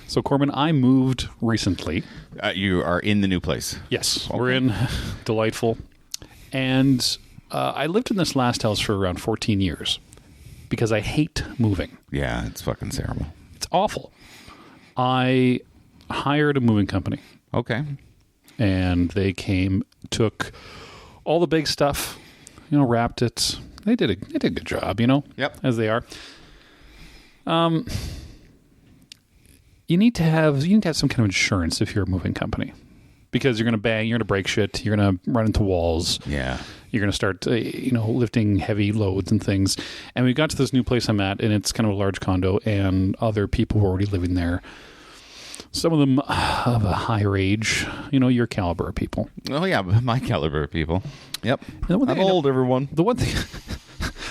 So, Corbin, I moved recently. You are in the new place. Yes, we're in. Delightful. And I lived in this last house for around 14 years because I hate moving. Yeah, it's fucking terrible. It's awful. I hired a moving company. Okay. And they came, took all the big stuff, wrapped it. They did a good job, Yep. as they are. You need to have some kind of insurance if you're a moving company, because you're going to bang, you're going to break shit, you're going to run into walls. Yeah. You're going to start, lifting heavy loads and things. And we got to this new place I'm at, and it's kind of a large condo, and other people were already living there. Some of them of a higher age, your caliber of people. Oh yeah, my caliber of people. Yep. I'm old, everyone. The one thing,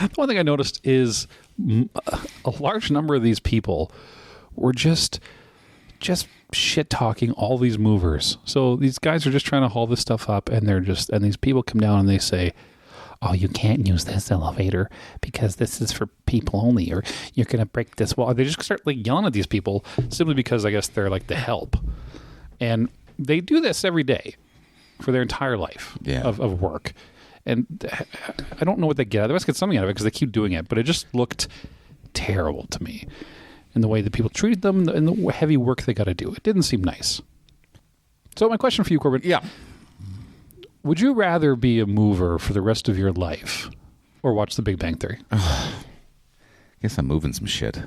the one thing I noticed is a large number of these people were just shit talking all these movers. So these guys are just trying to haul this stuff up, and and these people come down and they say, "Oh, you can't use this elevator because this is for people only, or you're going to break this wall." They just start yelling at these people simply because I guess they're the help. And they do this every day for their entire life of work. And I don't know what they get. They must get something out of it because they keep doing it. But it just looked terrible to me. And the way that people treated them and the heavy work they got to do. It didn't seem nice. So my question for you, Corbin. Yeah. Would you rather be a mover for the rest of your life or watch The Big Bang Theory? Guess I'm moving some shit.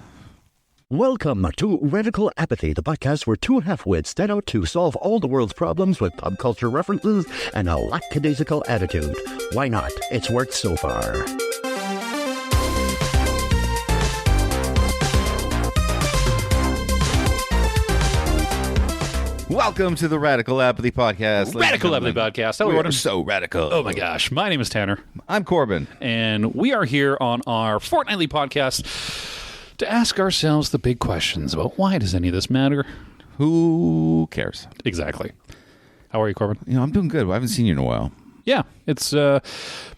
Welcome to Radical Apathy, the podcast where two half-wits set out to solve all the world's problems with pop culture references and a lackadaisical attitude. Why not? It's worked so far. Welcome to the Radical Apathy Podcast. Radical Apathy Podcast. We are so radical. Oh my gosh. My name is Tanner. I'm Corbin. And we are here on our fortnightly podcast to ask ourselves the big questions about why does any of this matter? Who cares? Exactly. How are you, Corbin? I'm doing good. I haven't seen you in a while. Yeah, it's been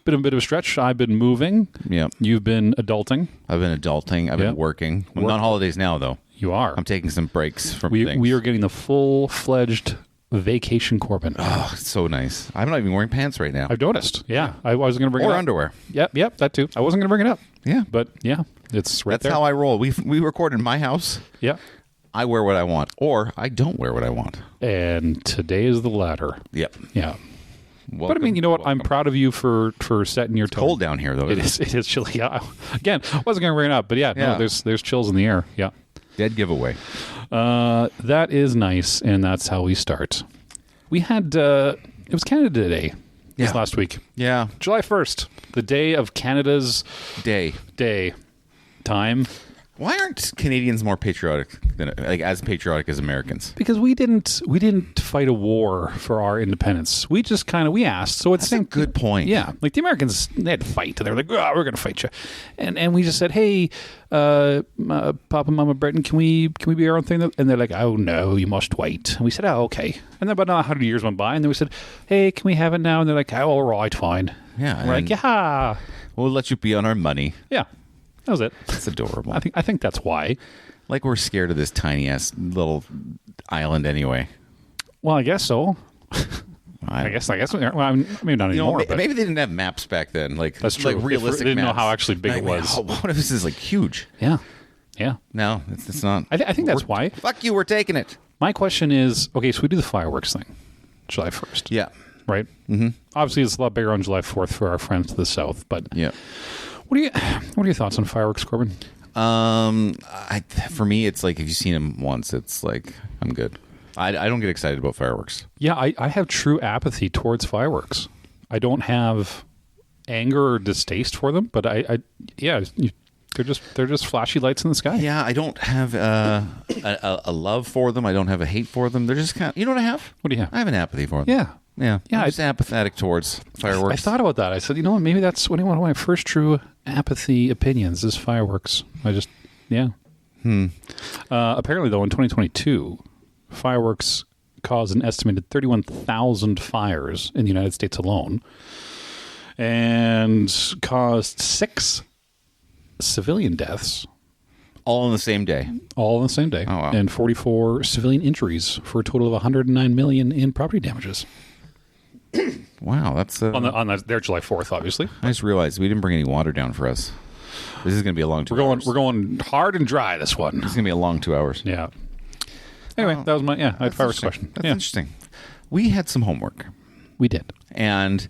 a bit of a stretch. I've been moving. Yeah. You've been adulting. I've been adulting. I've been working. I'm on holidays now, though. You are. I'm taking some breaks from things. We are getting the full-fledged vacation Corbin. Oh, it's so nice. I'm not even wearing pants right now. I've noticed. Yeah. I wasn't going to bring it up. Or underwear. Yep, that too. I wasn't going to bring it up. Yeah. But yeah, it's right That's there. how I roll. We record in my house. Yeah. I wear what I want, or I don't wear what I want. And today is the latter. Yep. Yeah. Welcome, but I mean, you know what? welcome. I'm proud of you for setting your tone. Cold down here, though. It is chilly. Yeah. Again, I wasn't going to bring it up, but yeah. No, there's chills in the air. Yeah. Dead giveaway. That is nice, and that's how we start. We had it was Canada Day this last week. Yeah. July 1st, the day of Canada's Day. Time. Why aren't Canadians more patriotic than as patriotic as Americans? Because we didn't fight a war for our independence. We just we asked. So it's a good point. Yeah, the Americans, they had to fight. They were like, "Oh, we're going to fight you," and we just said, "Hey, Papa, Mama, Britain, can we be our own thing?" And they're like, "Oh no, you must wait." And we said, "Oh, okay." And then about 100 years went by, and then we said, "Hey, can we have it now?" And they're like, "Oh, all right, fine." Yeah, and we're like, "Yeah, we'll let you be on our money." Yeah. That was it. That's adorable. I think that's why. Like we're scared of this tiny ass little island anyway. Well, I guess so. I guess. Well, maybe not anymore. Maybe they didn't have maps back then. That's true. Like realistic they didn't maps. know how actually big it was. What if this is huge? Yeah. No, it's not. I think that's why. Fuck you. We're taking it. My question is, okay, so we do the fireworks thing, July 1st. Yeah. Right. Mm-hmm. Obviously, it's a lot bigger on July 4th for our friends to the south, but yeah. What are your thoughts on fireworks, Corbin? For me, it's if you've seen them once, it's I'm good. I don't get excited about fireworks. Yeah, I have true apathy towards fireworks. I don't have anger or distaste for them, but they're just flashy lights in the sky. Yeah, I don't have a love for them. I don't have a hate for them. They're just you know what I have? What do you have? I have an apathy for them. Yeah. I'm just apathetic towards fireworks. I thought about that. I said, you know what? Maybe that's one of my first true apathy opinions is fireworks. Apparently, though, in 2022, fireworks caused an estimated 31,000 fires in the United States alone and caused 6 civilian deaths, All on the same day. All on the same day. Oh, wow. And 44 civilian injuries for a total of 109 million in property damages. Wow, that's... On their July 4th, obviously. I just realized we didn't bring any water down for us. This is going to be a long 2 hours. We're going hard and dry this one. This is going to be a long 2 hours. Yeah. Anyway, that was my... Yeah, I had Fireworks question. That's yeah. interesting. We had some homework. We did. And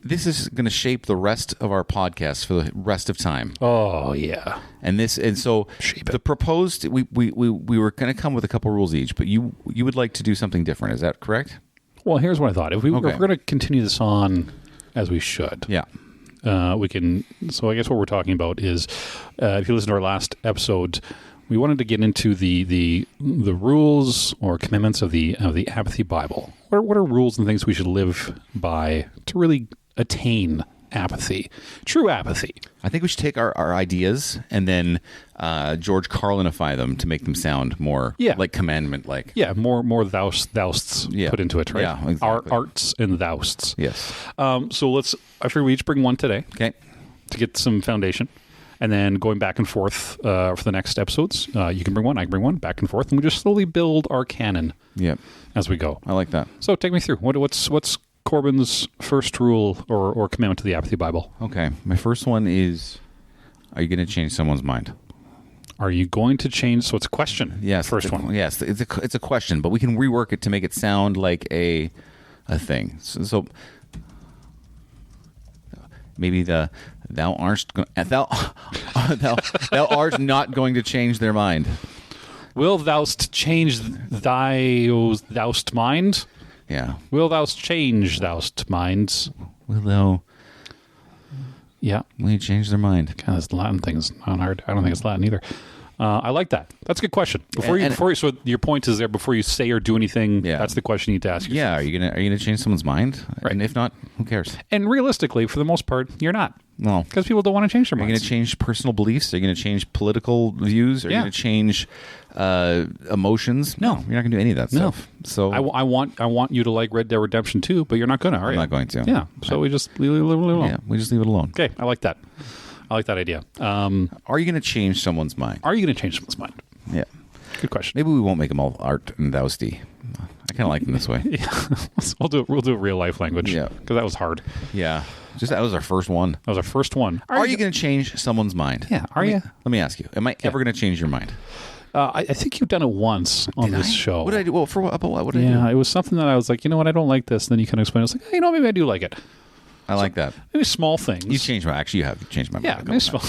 this is going to shape the rest of our podcast for the rest of time. Oh, yeah. And so Shape the it. proposed... We were going to come with a couple rules each, but you would like to do something different. Is that correct? Well, here's what I thought. If we're Okay. going to continue this on as we should... Yeah. we can. So I guess what we're talking about is, if you listen to our last episode, we wanted to get into the rules or commandments of the Apathy Bible. What are rules and things we should live by to really attain apathy, true apathy? I think we should take our ideas and then George Carlinify them to make them sound more like commandment-like. Yeah, more thousts put into it, right? Yeah, exactly. Our arts and thousts. Yes. So I figure we each bring one today. Okay. To get some foundation. And then going back and forth for the next episodes, you can bring one, I can bring one, back and forth, and we just slowly build our canon as we go. I like that. So take me through. What's Corbyn's first rule or commandment to the Apathy Bible? Okay. My first one is, are you going to change someone's mind? Are you going to change? So it's a question. Yes. First one. Yes. It's a question, but we can rework it to make it sound like a thing. So maybe thou art not going to change their mind. Will thou'st change thou'st mind? Yeah. Will thou'st change thou'st minds? Will you change their mind? God, this Latin thing is not hard. I don't think it's Latin either. I like that. That's a good question. So your point is there before you say or do anything. Yeah. That's the question you need to ask yourself. Yeah. Are you gonna change someone's mind? Right. And if not, who cares? And realistically, for the most part, you're not. No. Because people don't want to change their Are you minds. going to change personal beliefs? Are you going to change political views? Are you going to change emotions? No, you're not going to do any of that stuff. So I want you to like Red Dead Redemption 2, but you're not going to, are you? I'm not going to. Yeah. So we just leave it alone. Yeah, we just leave it alone. Okay. I like that. I like that idea. Are you going to change someone's mind? Are you going to change someone's mind? Yeah. Good question. Maybe we won't make them all art and thousty. I kind of like them this way. Yeah. We'll do real life language. Yeah. Because that was hard. Yeah. That was our first one. That was our first one. Are you going to change someone's mind? Yeah. Are you? Let me ask you. Am I ever going to change your mind? I think you've done it once on this show. What did I do? Well, for what? About what? What did I do? Yeah, it was something that I was like, you know what, I don't like this. And then you kind of explained, I was like, hey, maybe I do like it. I like that. Maybe small things. You changed my. Actually, you have changed my mind. Yeah, maybe small.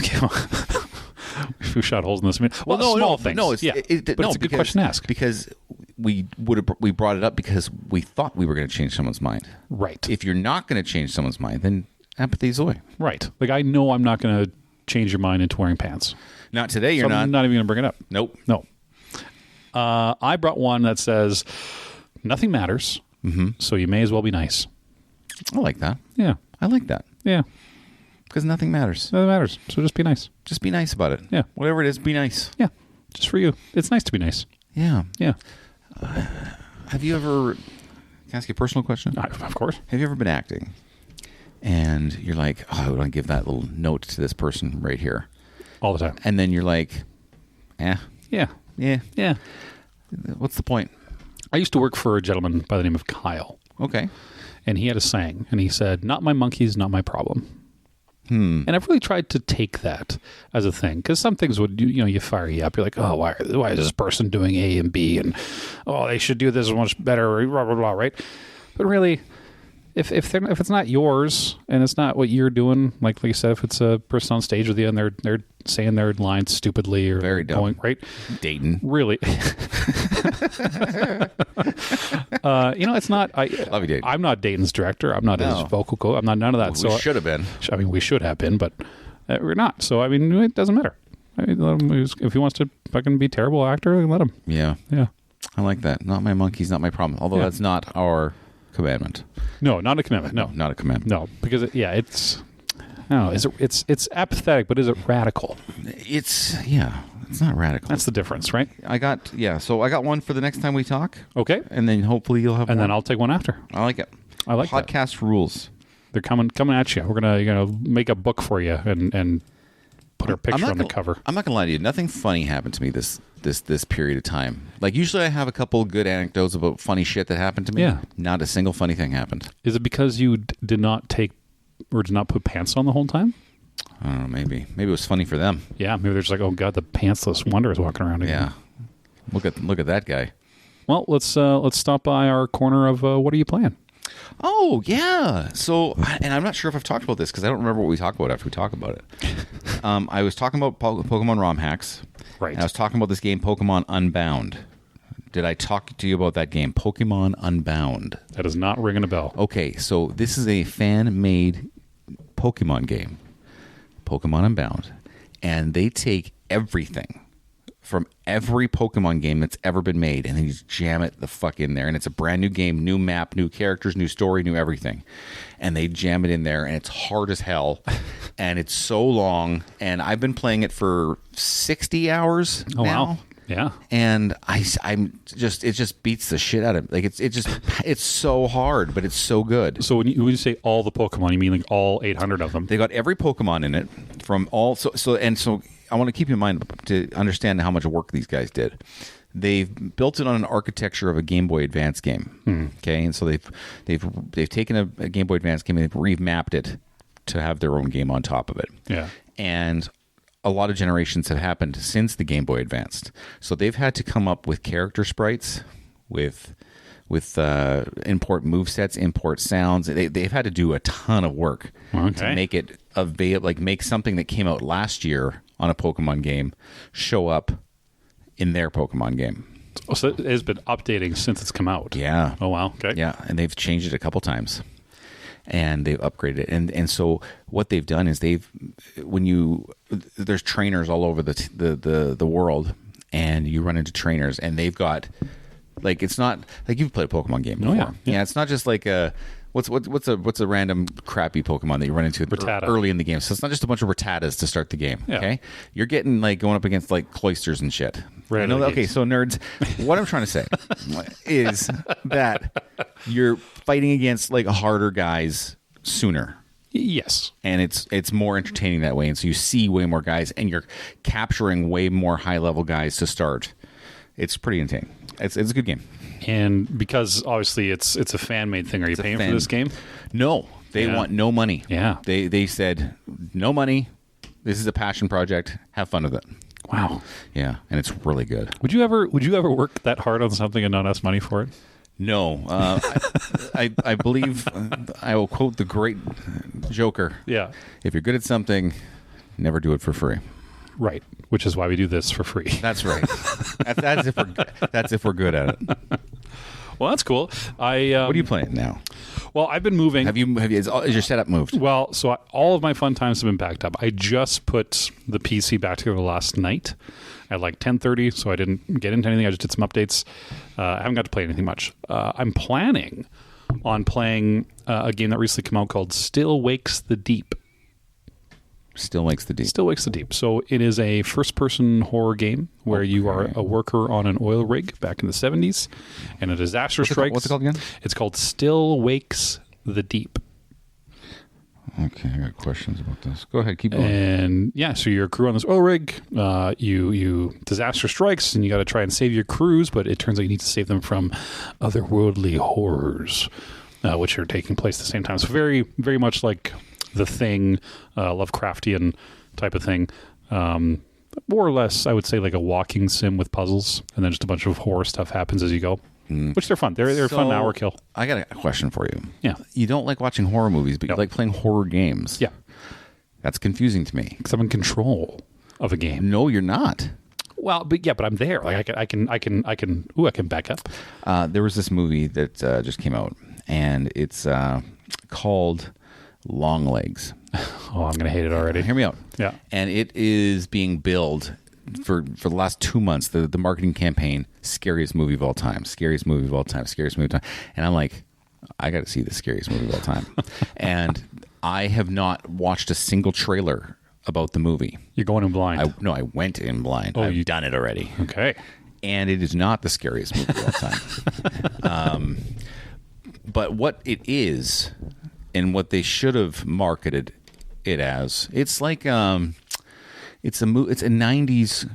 Who shot holes in this? Well, small things. No, it's a good question to ask because we brought it up because we thought we were going to change someone's mind. Right. If you're not going to change someone's mind, then apathy's away. Right. Like I know I'm not going to change your mind into wearing pants. Not today. You're I'm not even going to bring it up. Nope. No. I brought one that says nothing matters, so you may as well be nice. I like that. Yeah. I like that. Yeah. Because nothing matters. Nothing matters. So just be nice. Just be nice about it. Yeah. Whatever it is, be nice. Yeah. Just for you. It's nice to be nice. Yeah. Yeah. Have you ever... Can I ask you a personal question? Of course. Have you ever been acting and you're like, oh, I want to give that little note to this person right here. All the time. And then you're like, Yeah. Yeah. What's the point? I used to work for a gentleman by the name of Kyle. Okay. And he had a saying, and he said, not my monkeys, not my problem. And I've really tried to take that as a thing, because some things would, you fire you up. You're like, oh, why is this person doing A and B? And, oh, they should do this much better, blah, blah, blah, right? But really, if it's not yours and it's not what you're doing, like you said, if it's a person on stage with you and they're saying their lines stupidly or very dumb, going, right? Dayton. Really. It's not. Love you, Dayton. I'm not Dayton's director. I'm not his vocal coach. I'm not none of that. We should have been. I mean, we should have been, but we're not. So, I mean, it doesn't matter. I mean, let him, if he wants to fucking be a terrible actor, let him. Yeah. Yeah. I like that. Not my monkeys, not my problem. Although that's not our commandment. No, not a commandment. No. Not a commandment. No, because, it's... No, it's apathetic, but is it radical? It's not radical. That's the difference, right? So I got one for the next time we talk. Okay. And then hopefully you'll have and one. then I'll take one after. I like it. I like podcast rules. They're coming at you. We're gonna make a book for you and put our picture on the cover. I'm not gonna lie to you. Nothing funny happened to me this period of time. Like usually I have a couple good anecdotes about funny shit that happened to me. Yeah. Not a single funny thing happened. Is it because you did not put pants on the whole time? I don't know. Maybe it was funny for them. Yeah. Maybe they're just like, oh god, the pantsless wonder is walking around again. Yeah. Look at that guy. Well, let's stop by our corner of what are you playing? Oh yeah. So, and I'm not sure if I've talked about this because I don't remember what we talked about after we talked about it. I was talking about Pokemon ROM hacks. Right. And I was talking about this game, Pokemon Unbound. Did I talk to you about that game, Pokemon Unbound? That is not ringing a bell. Okay, so this is a fan-made Pokemon game, Pokemon Unbound, and they take everything from every Pokemon game that's ever been made, and then you just jam it the fuck in there, and it's a brand new game, new map, new characters, new story, new everything, and they jam it in there, and it's hard as hell, and it's so long, and I've been playing it for 60 hours now. Wow. Yeah. And it just beats the shit out of it. Like it's so hard, but it's so good. So when you say all the Pokemon, you mean like all 800 of them? They got every Pokemon in it from all so I want to keep in mind to understand how much work these guys did. They've built it on an architecture of a Game Boy Advance game. Okay, and so they've taken a Game Boy Advance game and they've remapped it to have their own game on top of it. Yeah, and a lot of generations have happened since the Game Boy Advanced, so they've had to come up with character sprites, with import movesets, import sounds. They've had to do a ton of work to make it available, like make something that came out last year on a Pokemon game show up in their Pokemon game. Oh, so it has been updating since it's come out. Yeah. Oh wow. Okay. Yeah, and they've changed it a couple times, and they've upgraded it. And so what they've done is there's trainers all over the world, and you run into trainers, and they've got like, it's not like you've played a Pokemon game before. Oh, yeah. It's not just like a what's a random crappy Pokemon that you run into early in the game. So it's not just a bunch of Rattatas to start the game. Yeah. Okay, you're getting like going up against like cloisters and shit. Right. I know that, okay, so nerds, what I'm trying to say is that you're fighting against like harder guys sooner. Yes. And it's more entertaining that way. And so you see way more guys, and you're capturing way more high level guys to start. It's pretty entertaining. It's a good game. And because obviously it's a fan made thing, are you paying for this game? No, they want no money. Yeah. They said no money. This is a passion project. Have fun with it. Wow. Yeah, and it's really good. Would you ever work that hard on something and not ask money for it? No. I believe I will quote the great Joker. Yeah. If you're good at something, never do it for free. Right. Which is why we do this for free. That's right. That's if we're good at it. Well, that's cool. What are you playing now? Well, I've been moving. Is your setup moved? Well, so all of my fun times have been backed up. I just put the PC back together last night at like 10:30, so I didn't get into anything. I just did some updates. I haven't got to play anything much. I'm planning on playing a game that recently came out called Still Wakes the Deep. Still Wakes the Deep. Still Wakes the Deep. So it is a first-person horror game where you are a worker on an oil rig back in the 70s, and a disaster strikes. What's it called again? It's called Still Wakes the Deep. Okay, I got questions about this. Go ahead, keep going. And yeah, so you're a crew on this oil rig. You disaster strikes, and you got to try and save your crews, but it turns out you need to save them from otherworldly horrors, which are taking place at the same time. So very, very much like The Thing, Lovecraftian type of thing. More or less, I would say like a walking sim with puzzles, and then just a bunch of horror stuff happens as you go. Which they're fun. They're a fun hour kill. I got a question for you. Yeah. You don't like watching horror movies, but you like playing horror games. Yeah. That's confusing to me. Because I'm in control of a game. No, you're not. Well, but I'm there. Like I can back up. There was this movie that just came out, and it's called Long Legs. Oh, I'm going to hate it already. Hear me out. Yeah. And it is being billed for the last 2 months, the marketing campaign, scariest movie of all time, scariest movie of all time, scariest movie of all time. And I'm like, I got to see the scariest movie of all time. And I have not watched a single trailer about the movie. You're going in blind. I went in blind. I've done it already. Okay. And it is not the scariest movie of all time. But what it is, and what they should have marketed it as, it's like It's a 90s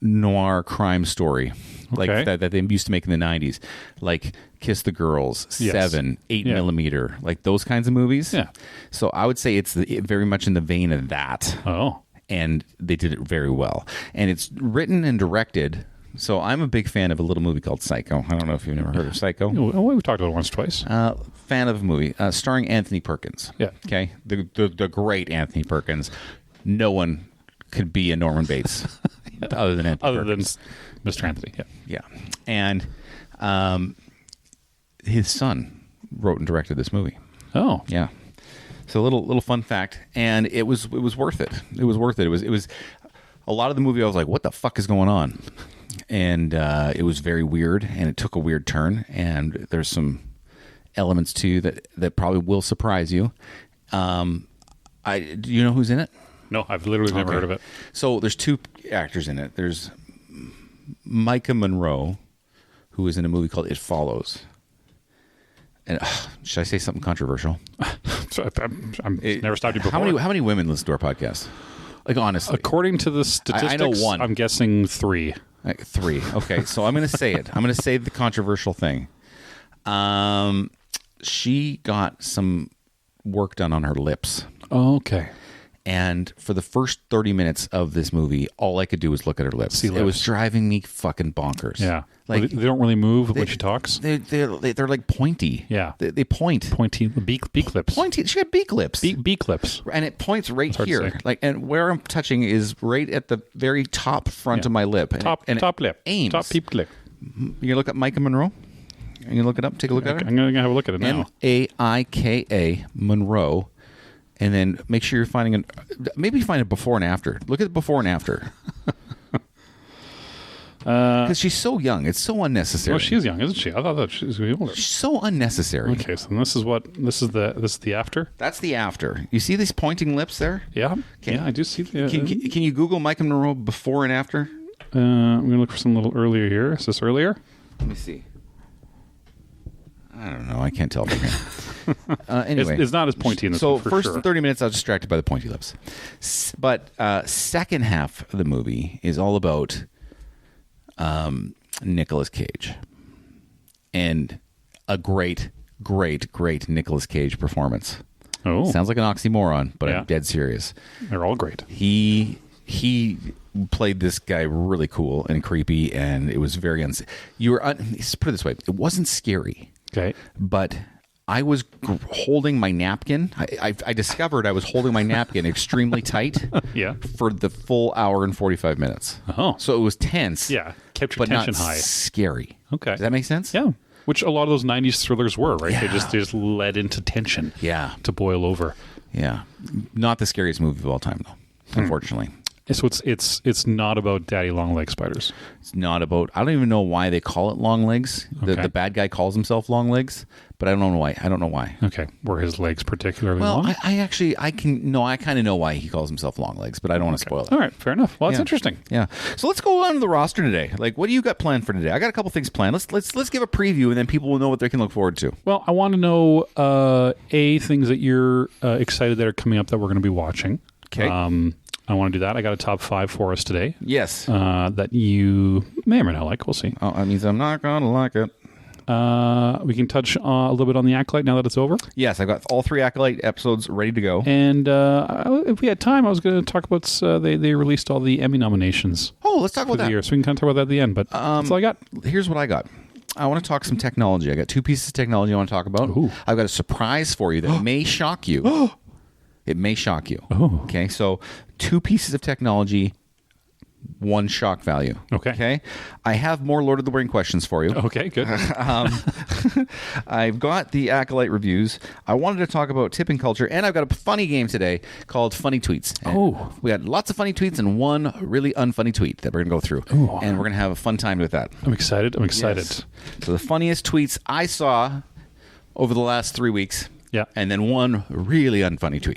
noir crime story. Like Okay. that they used to make in the 90s, like Kiss the Girls, Yes. 7, 8 Yeah. millimeter, like those kinds of movies. Yeah. So I would say it's very much in the vein of that, Oh. and they did it very well. And it's written and directed. So I'm a big fan of a little movie called Psycho. I don't know if you've never heard of Psycho. Oh, we've talked about it once, twice. Fan of a movie starring Anthony Perkins. Yeah. Okay. The great Anthony Perkins. No one could be a Norman Bates other than Anthony Other than Perkins. Mr. Anthony. Yeah. Yeah, and his son wrote and directed this movie. Oh. Yeah, so a little fun fact, and it was worth it. It was worth it. It was a lot of the movie. I was like, what the fuck is going on? And it was very weird, and it took a weird turn. And there's some elements too that probably will surprise you. Do you know who's in it? No, I've literally never heard of it. So there's two actors in it. There's Micah Monroe, who is in a movie called It Follows. And should I say something controversial? So I'm never stopped you before. How many women listen to our podcast? Like, honestly. According to the statistics, I know one. I'm guessing 3. Like 3. Okay, so I'm going to say it. I'm going to say the controversial thing. She got some work done on her lips. Oh, okay. And for the first 30 minutes of this movie, all I could do was look at her lips. See lips. It was driving me fucking bonkers. Yeah. Like, They don't really move when she talks. they're like pointy. Yeah. They point. Pointy beak lips. Pointy. She had beak lips. Beak lips. And it points right hard to here. say. Like, and where I'm touching is right at the very top front Yeah. of my lip. And Top lip. Aims. Top peep lip. You look at Micah Monroe? You look it up? Take a look at her? I'm going to have a look at it now. Maika Monroe. And then make sure you're finding maybe find a before and after. Look at the before and after. Because she's so young. It's so unnecessary. Well, she's young, isn't she? I thought that she was older. She's so unnecessary. Okay, so this is the after? That's the after. You see these pointing lips there? Yeah. Okay. Yeah, I do see the... Can you Google Micah Monroe before and after? I'm going to look for some little earlier here. Is this earlier? Let me see. I don't know. I can't tell from here. Anyway. It's not as pointy in this So one, for first sure. 30 minutes, I was distracted by the pointy lips. But second half of the movie is all about Nicolas Cage. And a great Nicolas Cage performance. Oh. Sounds like an oxymoron, but Yeah. I'm dead serious. They're all great. He played this guy really cool and creepy, and it was very let's put it this way, it wasn't scary. Okay. But I was holding my napkin. I discovered I was holding my napkin extremely tight Yeah. for the full hour and 45 minutes. Oh. So it was tense. Yeah. Kept your but tension not high. scary. Okay. Does that make sense? Yeah. Which a lot of those 90s thrillers were, right? Yeah. They just led into tension. Yeah. To boil over. Yeah. Not the scariest movie of all time, though, unfortunately. So it's not about daddy long leg spiders. It's not about. I don't even know why they call it long legs. Okay. The bad guy calls himself long legs, but I don't know why. I don't know why. Okay. Were his legs particularly Well, long? I kind of know why he calls himself long legs, but I don't want to spoil it. All right. Fair enough. Well, that's Yeah. interesting. Yeah. So let's go on to the roster today. Like, what do you got planned for today? I got a couple things planned. Let's give a preview, and then people will know what they can look forward to. Well, I want to know, things that you're excited that are coming up that we're going to be watching. Okay. I want to do that. I got a top 5 for us today Yes. that you may or may not like. We'll see. Oh, that means I'm not gonna like it. We can touch a little bit on the Acolyte now that it's over. Yes, I've got all 3 Acolyte episodes ready to go. And if we had time, I was going to talk about they released all the Emmy nominations Oh, let's talk for about the that. year. So we can kind of talk about that at the end. But that's all I got. Here's what I got. I want to talk some technology. I got 2 pieces of technology I want to talk about. Ooh. I've got a surprise for you that may shock you. It may shock you. Oh. Okay, so 2 pieces of technology, 1 shock value. Okay. Okay. I have more Lord of the Ring questions for you. Okay, good. I've got the Acolyte reviews. I wanted to talk about tipping culture, and I've got a funny game today called Funny Tweets. And Oh. we got lots of funny tweets and 1 really unfunny tweet that we're going to go through. Ooh. And we're going to have a fun time with that. I'm excited. Yes. So the funniest tweets I saw over the last 3 weeks. Yeah. And then 1 really unfunny tweet.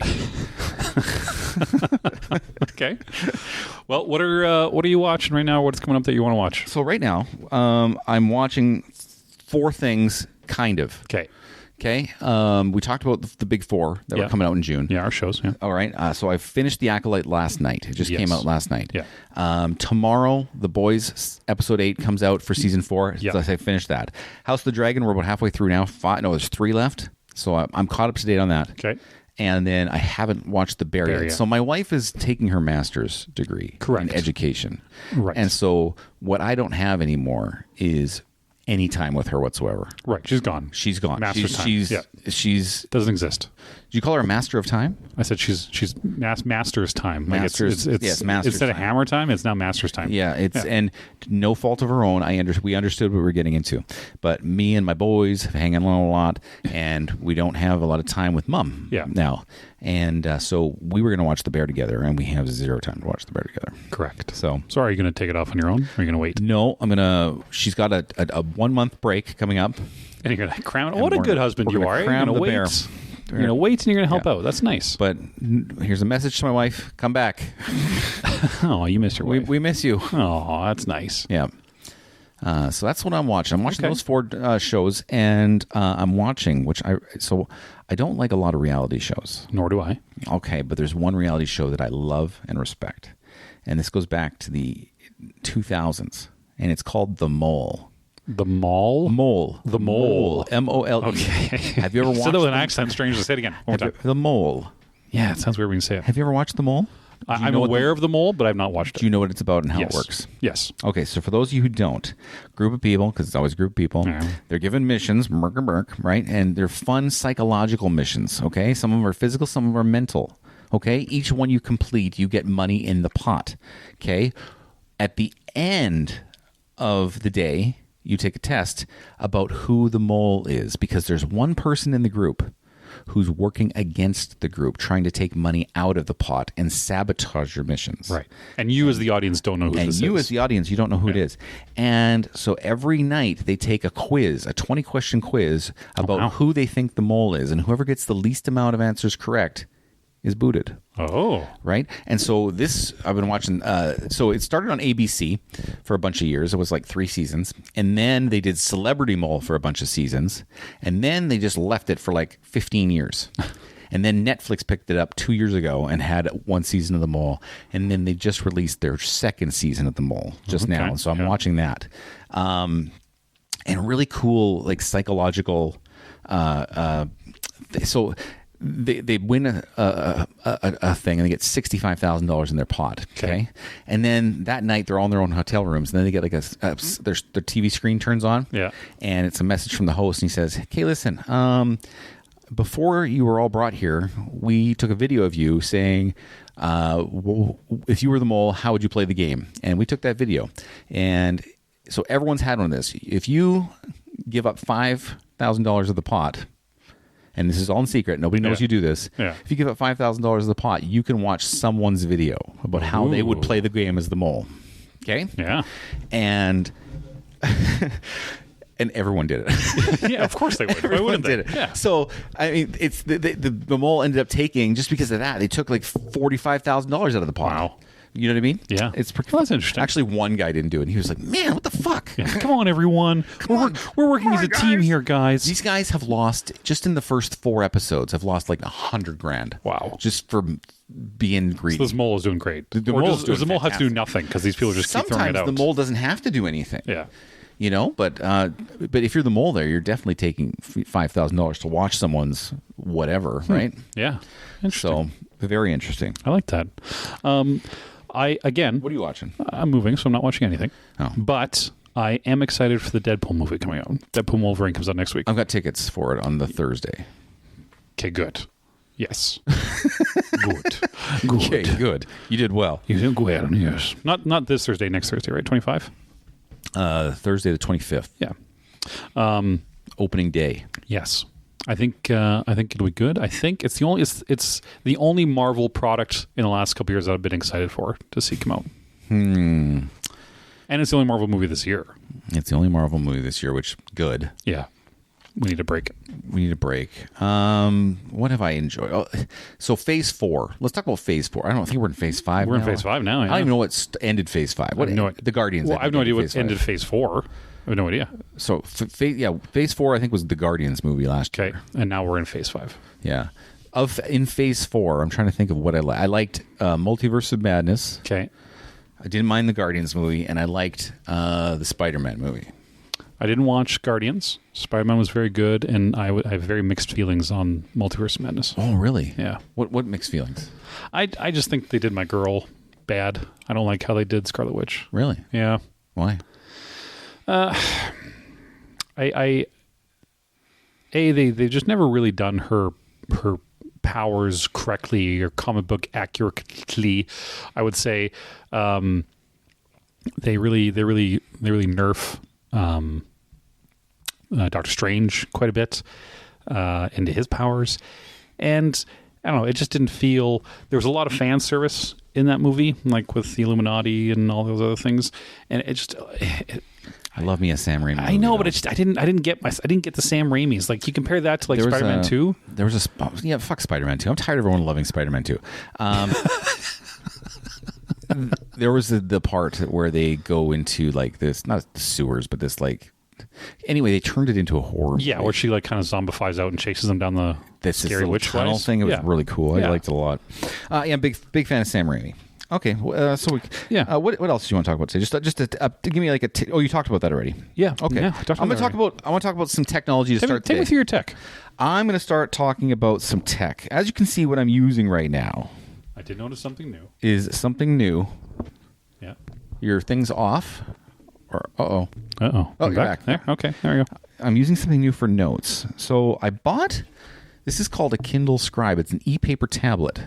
Okay. Well, what are you watching right now? What's coming up that you want to watch? So right now, I'm watching 4 things, kind of. Okay. Okay. We talked about the big four that were coming out in June. Yeah, our shows. Yeah. All right. So I finished The Acolyte last night. It just came out last night. Yeah. Tomorrow, The Boys episode 8 comes out for season 4. Yeah. So I finished that. House of the Dragon, we're about halfway through now. There's 3 left. So I'm caught up to date on that. Okay. And then I haven't watched The Bear yet. So my wife is taking her master's degree in education. Right. And so what I don't have anymore is any time with her whatsoever. Right. She's gone. She's gone. Master's time. She's doesn't exist. Do you call her a master of time? I said she's master's time. Master's, it's master's instead time. of hammer time, it's now master's time. Yeah, and no fault of her own. We understood what we were getting into, but me and my boys hang on a lot, and we don't have a lot of time with Mom. Now, and so we were going to watch The Bear together, and we have 0 time to watch The Bear together. Correct. So are you going to take it off on your own? Or are you going to wait? No, I'm gonna. She's got a 1 month break coming up, and you're going to crown. What a good husband you are! Crown you're the wait. bear. You're going to wait and you're going to help out. That's nice. But here's a message to my wife. Come back. Oh, you missed your wife. We miss you. Oh, that's nice. Yeah. So that's what I'm watching. I'm watching those 4 shows, and I'm watching, I don't like a lot of reality shows. Nor do I. Okay, but there's one reality show that I love and respect, and this goes back to the 2000s, and it's called The Mole. The Mole? Mole. The Mole. M-O-L-E. Okay. Have you ever watched said it with an accent strange to say it again. One more time. The Mole. Yeah, it sounds weird when you say it. Have you ever watched The Mole? I'm aware of The Mole, but I've not watched it. Do you know what it's about and how it works? Yes. Okay, so for those of you who don't, group of people, because it's always a group of people, they're given missions, right? And they're fun psychological missions, okay? Some of them are physical, some of them are mental, okay? Each one you complete, you get money in the pot, okay? At the end of the day, you take a test about who the mole is, because there's one person in the group who's working against the group, trying to take money out of the pot and sabotage your missions. Right. And you as the audience don't know who this is. And you as the audience, you don't know who it is. And so every night they take a quiz, a 20-question quiz about who they think the mole is. And whoever gets the least amount of answers correct is booted. Oh. Right? And so this, I've been watching, so it started on ABC for a bunch of years. It was like 3 seasons. And then they did Celebrity Mole for a bunch of seasons. And then they just left it for like 15 years. And then Netflix picked it up 2 years ago and had 1 season of The Mole. And then they just released their 2nd season of The Mole just now. So I'm watching that. And really cool, like psychological, so they win a thing and they get $65,000 in their pot. Okay. And then that night they're all in their own hotel rooms, and then they get like their TV screen turns on. Yeah. And it's a message from the host, and he says, "Okay, listen, before you were all brought here, we took a video of you saying, if you were the mole, how would you play the game?" And we took that video. And so everyone's had one of this. If you give up $5,000 of the pot, and this is all in secret, nobody knows you do this. Yeah. If you give up $5,000 of the pot, you can watch someone's video about how they would play the game as the mole. Okay? Yeah. And and everyone did it. Yeah, of course they would. Everyone did it. Yeah. So, I mean, it's the mole ended up taking, just because of that, they took like $45,000 out of the pot. Wow. You know what I mean? Yeah. It's pretty. Well, that's interesting. Actually, one guy didn't do it. And he was like, "Man, what the fuck? Yeah. Come on, everyone. We're working as a team here, guys." These guys have lost, just in the first 4 episodes, have lost like $100,000. Wow. Just for being greedy. So this mole is doing great. The mole has to do nothing because these people just keep throwing it out. Sometimes the mole doesn't have to do anything. Yeah. You know, but if you're the mole there, you're definitely taking $5,000 to watch someone's whatever, right? Yeah. Interesting. So, very interesting. I like that. What are you watching? I'm moving, so I'm not watching anything. Oh. But I am excited for the Deadpool movie coming out. Deadpool Wolverine comes out next week. I've got tickets for it on the Thursday. Okay, good. Yes. Good. Okay, good. You did well. You did well, yes. Not this Thursday, next Thursday, right? 25? Thursday the 25th. Yeah. Opening day. Yes. I think it'll be good. I think it's the only Marvel product in the last couple of years that I've been excited for to see come out. And it's the only Marvel movie this year. It's the only Marvel movie this year, which good. Yeah. We need a break. We need a break. What have I enjoyed? Oh, so Phase 4. Let's talk about Phase 4. I don't think we're in Phase 5 We're now. in Phase 5 now. I don't even know what ended Phase 5. What the Guardians? Well, I have no idea what ended Phase Phase 4. I have no idea. So Phase 4 I think was the Guardians movie last year. Okay, and now we're in Phase 5. Yeah. In Phase 4, I'm trying to think of what I liked. I liked Multiverse of Madness. Okay. I didn't mind the Guardians movie, and I liked the Spider-Man movie. I didn't watch Guardians. Spider-Man was very good, and I have very mixed feelings on Multiverse of Madness. Oh, really? Yeah. What mixed feelings? I just think they did my girl bad. I don't like how they did Scarlet Witch. Really? Yeah. Why? They've just never really done her powers correctly or comic book accurately. I would say they really nerf Doctor Strange quite a bit into his powers, and I don't know. It just didn't feel. There was a lot of fan service in that movie, like with the Illuminati and all those other things, and it just. I love me a Sam Raimi movie. I know, but I didn't get the Sam Raimi's. Like you compare that to like Spider-Man 2. There was fuck Spider-Man 2. I'm tired of everyone loving Spider-Man 2. There was the part where they go into like this, not the sewers, but this like. Anyway, they turned it into a horror movie. Yeah, where she like kind of zombifies out and chases them down the scary witch tunnel thing. It was really cool. I liked it a lot. Big fan of Sam Raimi. Okay, what else do you want to talk about today? Just to give me like you talked about that already. Yeah. Okay. Yeah, I want to talk about some technology to start. Take me through your tech. I'm going to start talking about some tech. As you can see, what I'm using right now. I did notice something new. Is something new. Yeah. Your thing's off. Or Oh, you're back. There. Okay. There we go. I'm using something new for notes. So I bought. This is called a Kindle Scribe. It's an e-paper tablet.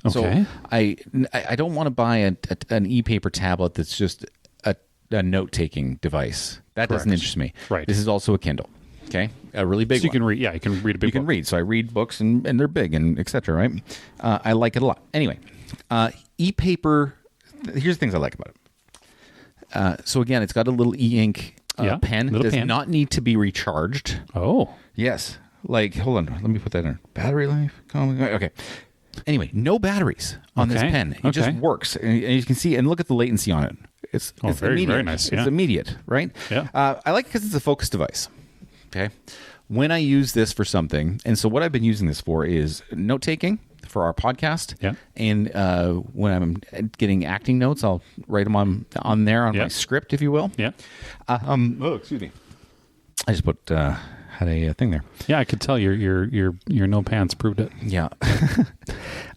Okay. So I don't want to buy an e-paper tablet that's just a note-taking device. That doesn't interest me. Right. This is also a Kindle. Okay. A really big So you one. can read. Yeah, you can read a big book. You can read. So I read books and they're big and et cetera, right? I like it a lot. Anyway, e-paper. Here's the things I like about it. So again, it's got a little e-ink pen. Does not need to be recharged. Oh. Yes. Like, hold on. Let me put that in. Battery life. Okay. Anyway, no batteries on this pen. It just works. And you can see, and look at the latency on it. It's very, immediate. very nice. Yeah. It's immediate, right? Yeah. I like it because it's a focus device. Okay. When I use this for something, and so what I've been using this for is note taking for our podcast. Yeah. And when I'm getting acting notes, I'll write them on there on my script, if you will. Yeah. Excuse me. I just put had a thing there. Yeah, I could tell your no pants proved it. Yeah.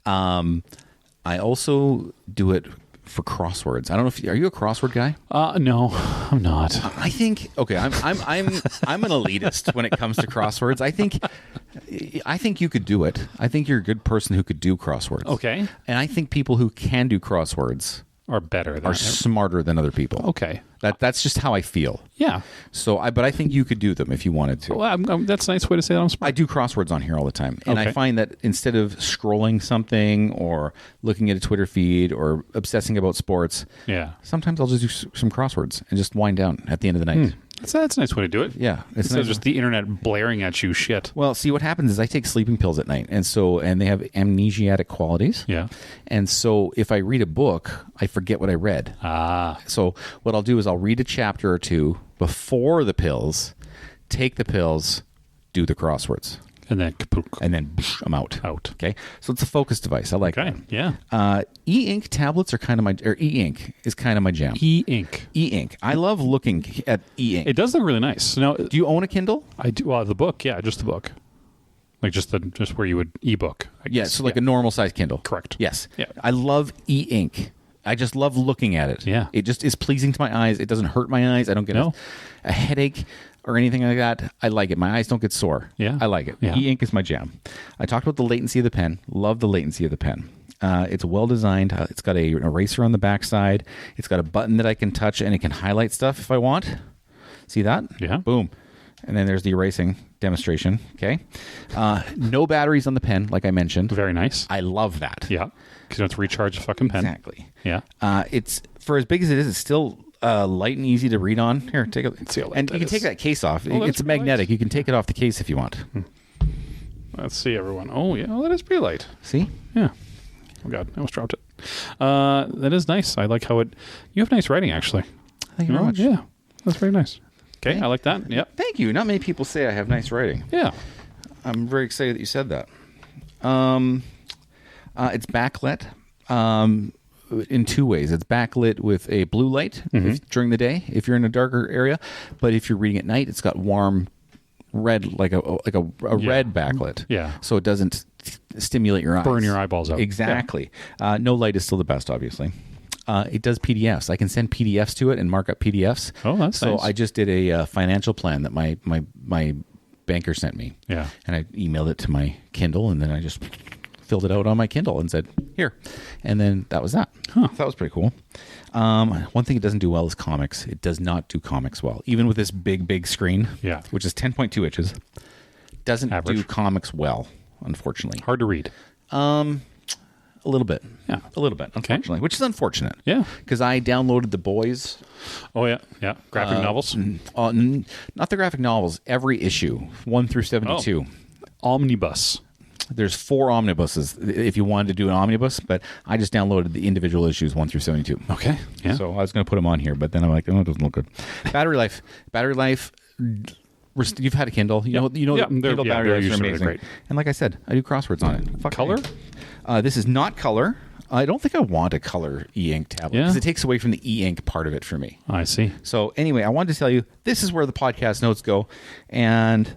I also do it for crosswords. I don't know if are you a crossword guy? No, I'm not. I think I'm an elitist when it comes to crosswords. I think you could do it. I think you're a good person who could do crosswords. Okay. And I think people who can do crosswords are smarter than other people. Okay. That's just how I feel. Yeah. So but I think you could do them if you wanted to. Well, that's a nice way to say that I'm smart. I do crosswords on here all the time. And I find that instead of scrolling something or looking at a Twitter feed or obsessing about sports, sometimes I'll just do some crosswords and just wind down at the end of the night. That's a nice way to do it. Yeah. Instead of just the internet blaring at you shit. Well, see, what happens is I take sleeping pills at night, and they have amnesiac qualities. Yeah. And so if I read a book, I forget what I read. So what I'll do is I'll read a chapter or two before the pills, take the pills, do the crosswords. And then kaput. And then I'm out. Okay. So it's a focus device. I like it. Yeah. E-ink tablets are e-ink is kind of my jam. E-ink. I love looking at e-ink. It does look really nice. Now, do you own a Kindle? I do. Well, the book. Yeah, just the book. Like just where you would ebook. Yeah. So like a normal size Kindle. Correct. Yes. Yeah. I love e-ink. I just love looking at it. Yeah. It just is pleasing to my eyes. It doesn't hurt my eyes. I don't get a headache or anything like that. I like it. My eyes don't get sore. Yeah. I like it. Yeah. E-ink is my jam. I talked about the latency of the pen. Love the latency of the pen. It's well designed. It's got an eraser on the backside. It's got a button that I can touch and it can highlight stuff if I want. See that? Yeah. Boom. And then there's the erasing demonstration. Okay. No batteries on the pen, like I mentioned. Very nice. I love that. Yeah. Because you don't have to recharge the fucking pen. Exactly. Yeah. It's for as big as it is, it's still light and easy to read on. Here, take a see how light and that you can is. take that case off. Oh, It's that's magnetic. light. You can take it off the case if you want. Let's see, everyone. Oh, yeah. Oh, that is pretty light. See? Yeah. Oh, God. I almost dropped it. That is nice. I like how it... You have nice writing, actually. Thank you very much. Yeah. That's very nice. Okay, I like that. Yep. Thank you. Not many people say I have nice writing. Yeah. I'm very excited that you said that. It's backlit in two ways. It's backlit with a blue light during the day if you're in a darker area, but if you're reading at night, it's got warm red, like a red backlit. Yeah. So it doesn't stimulate your eyes. Burn your eyeballs out. Exactly. No light is still the best, obviously. It does PDFs. I can send PDFs to it and mark up PDFs. Oh, that's so nice. I just did a financial plan that my banker sent me. Yeah. And I emailed it to my Kindle, and then I just filled it out on my Kindle and said, here. And then that was that. Huh. That was pretty cool. One thing it doesn't do well is comics. It does not do comics well. Even with this big screen, Yeah. which is 10.2 inches, doesn't Average. do comics well, unfortunately. Hard to read. A little bit. Yeah. A little bit, unfortunately, which is unfortunate. Yeah. Because I downloaded The Boys. Oh, yeah. Yeah. Graphic novels. Not the graphic novels, every issue, 1 through 72. Omnibus. There's 4 omnibuses if you wanted to do an omnibus, but I just downloaded the individual issues 1 through 72. Okay. Yeah. So I was going to put them on here, but then I'm like, oh, it doesn't look good. Battery life. You've had a Kindle. You know Yeah, the they're- Kindle yeah, battery they're lives are usually amazing. great. And like I said, I do crosswords on it. Fuck Color? me. This is not color. I don't think I want a color e-ink tablet because Yeah. it takes away from the e-ink part of it for me. I see. So anyway, I wanted to tell you this is where the podcast notes go, and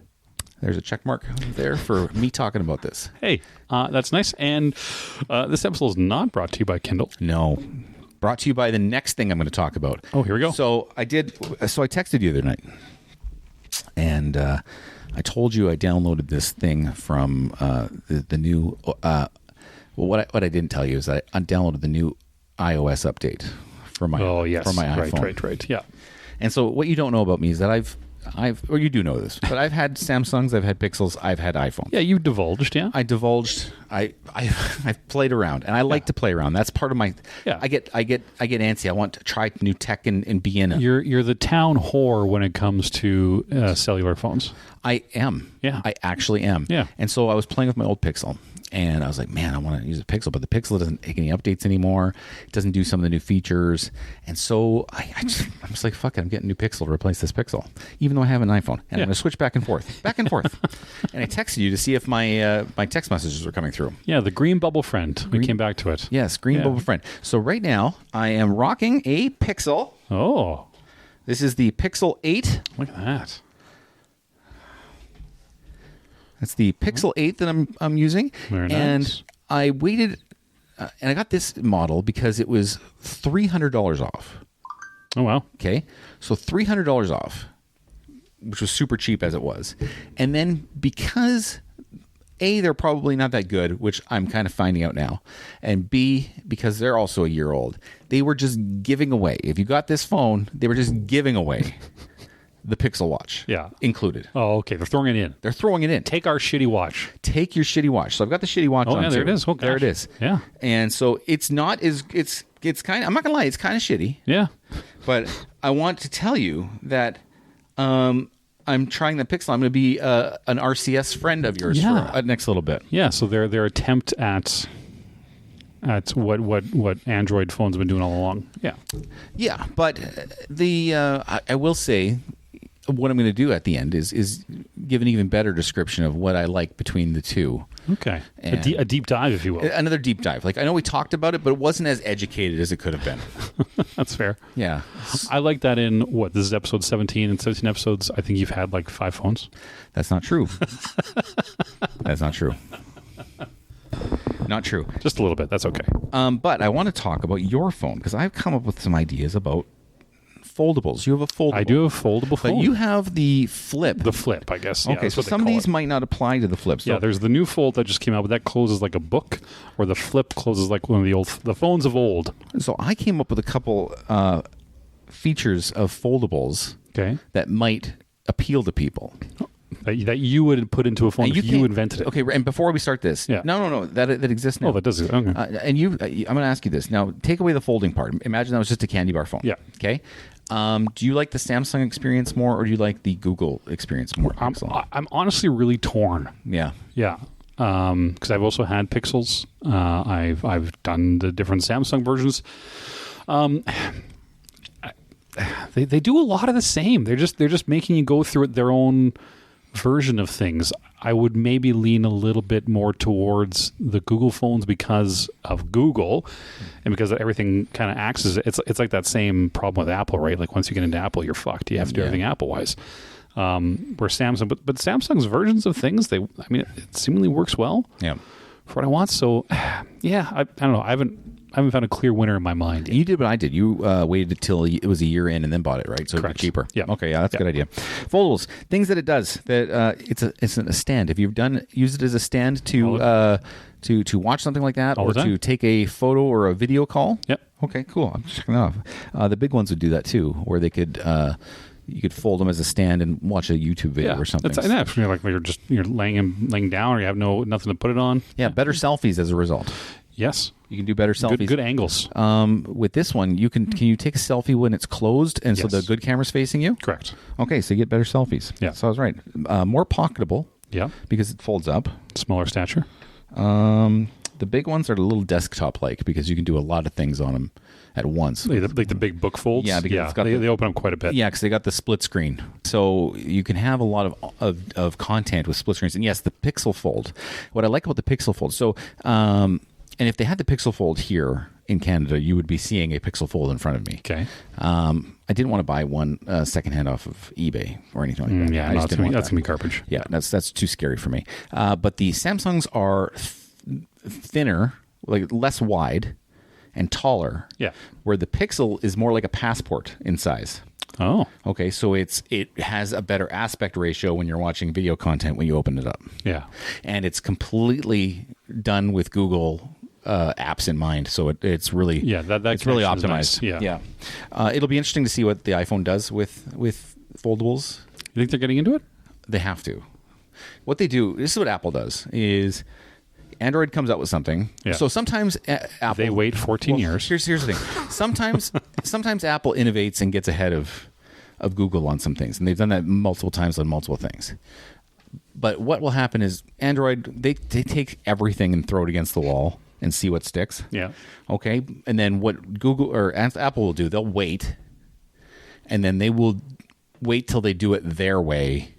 there's a check mark there for me talking about this. Hey, that's nice. And this episode is not brought to you by Kindle. No, brought to you by the next thing I'm going to talk about. Oh, here we go. So I texted you the other night, and I told you I downloaded this thing from the new. What I didn't tell you is I downloaded the new iOS update for my yes. for my iPhone. Right. Yeah. And so what you don't know about me is that or you do know this, but I've had Samsungs, I've had Pixels, I've had iPhones. Yeah, you divulged, yeah? I divulged. I've played around, and I like to play around. That's part of my. Yeah. I get antsy. I want to try new tech and be in it. You're the town whore when it comes to cellular phones. I am. Yeah. I actually am. Yeah. And so I was playing with my old Pixel, and I was like, man, I want to use a Pixel, but the Pixel doesn't take any updates anymore. It doesn't do some of the new features. And so I'm just like, fuck it, I'm getting a new Pixel to replace this Pixel, even though I have an iPhone. And I'm going to switch back and forth. And I texted you to see if my text messages were coming through. Yeah, the green bubble friend. We came back to it. Yes, green Yeah. bubble friend. So right now, I am rocking a Pixel. Oh, This is the Pixel 8. look at that. That's the Pixel 8 that I'm using. Very and nice. I waited, and I got this model because it was $300 off. Oh, wow. Okay, so $300 off, which was super cheap as it was. And then because A, they're probably not that good, which I'm kind of finding out now. And B, because they're also a year old, they were just giving away. If you got this phone, they were just giving away the Pixel Watch. Yeah. Included. Oh, okay. They're throwing it in. They're throwing it in. Take our shitty watch. Take your shitty watch. So I've got the shitty watch Oh, on yeah, there too. it is. Oh, there gosh. it is. Yeah. And so it's not as it's kind of, I'm not gonna lie, it's kind of shitty. Yeah. But I want to tell you that I'm trying the Pixel. I'm going to be an RCS friend of yours Yeah. for next little bit. Yeah, so their attempt at what Android phones have been doing all along. Yeah. Yeah, but I will say what I'm going to do at the end is give an even better description of what I like between the two. Okay. And- A deep dive, if you will. Another deep dive. Like I know we talked about it, but it wasn't as educated as it could have been. That's fair. Yeah. I like that in this is episode 17. In 17 episodes, I think you've had like 5 phones. That's not true. That's not true. Not true. Just a little bit. That's okay. But I want to talk about your phone because I've come up with some ideas about foldables. You have a foldable. I do have a foldable phone. But you have the flip. The flip, I guess. Yeah, Okay, that's so what they some of call these it. might not apply to the flip. So Yeah, there's the new fold that just came out, but that closes like a book, or the flip closes like one of the phones of old. So I came up with a couple features of foldables Okay. that might appeal to people. that you would put into a phone if you invented it. Okay, and before we start this, no, that exists now. Oh, that does. Okay. And I'm going to ask you this now. Take away the folding part. Imagine that was just a candy bar phone. Yeah. Okay. Do you like the Samsung experience more, or do you like the Google experience more? I'm honestly really torn. Yeah. Yeah. Because I've also had Pixels. I've done the different Samsung versions. They do a lot of the same. They're just making you go through their own version of things. I would maybe lean a little bit more towards the Google phones because of Google, and because everything kind of acts as it's like that same problem with Apple, right? Like once you get into Apple, you're fucked. You have to do everything Apple wise. Where Samsung, but Samsung's versions of things, it seemingly works well. Yeah. For what I want. So, yeah, I don't know. I haven't found a clear winner in my mind. You did what I did. You waited until it was a year in and then bought it, right? So Correct. It's cheaper. Yeah. Okay. Yeah, that's a good idea. Foldables, things that it does. That it's a stand. If you've used it as a stand to watch something like that, or to take a photo or a video call. Yep. Okay. Cool. I'm checking it off. The big ones would do that too, where they could. You could fold them as a stand and watch a YouTube video or something. It's actually like you're laying down, or you have nothing to put it on. Yeah, better selfies as a result. Yes, you can do better selfies. Good angles. With this one, can you take a selfie when it's closed, and so the good camera's facing you? Correct. Okay, so you get better selfies. Yeah, so I was right. More pocketable. Yeah, because it folds up. Smaller stature. The big ones are a little desktop-like because you can do a lot of things on them at once. Like the big book folds? Yeah, because they open up quite a bit. Yeah, because they got the split screen. So you can have a lot of content with split screens. And yes, the Pixel Fold. What I like about the Pixel Fold, so, and if they had the Pixel Fold here in Canada, you would be seeing a Pixel Fold in front of me. Okay. I didn't want to buy one secondhand off of eBay or anything like that. Yeah, that's going to be garbage. Yeah, that's too scary for me. But the Samsungs are thinner, like less wide, and taller. Yeah. Where the Pixel is more like a passport in size. Oh. Okay, so it has a better aspect ratio when you're watching video content when you open it up. Yeah. And it's completely done with Google apps in mind, so it's really it's really optimized. Nice. Yeah. It'll be interesting to see what the iPhone does with foldables. You think they're getting into it? They have to. What they do, this is what Apple does, is Android comes out with something. Yeah. So sometimes Apple... They wait 14 years. Here's the thing. Sometimes Apple innovates and gets ahead of Google on some things. And they've done that multiple times on multiple things. But what will happen is Android, they take everything and throw it against the wall and see what sticks. Yeah. Okay? And then what Google or Apple will do, they'll wait. And then they will wait till they do it their way,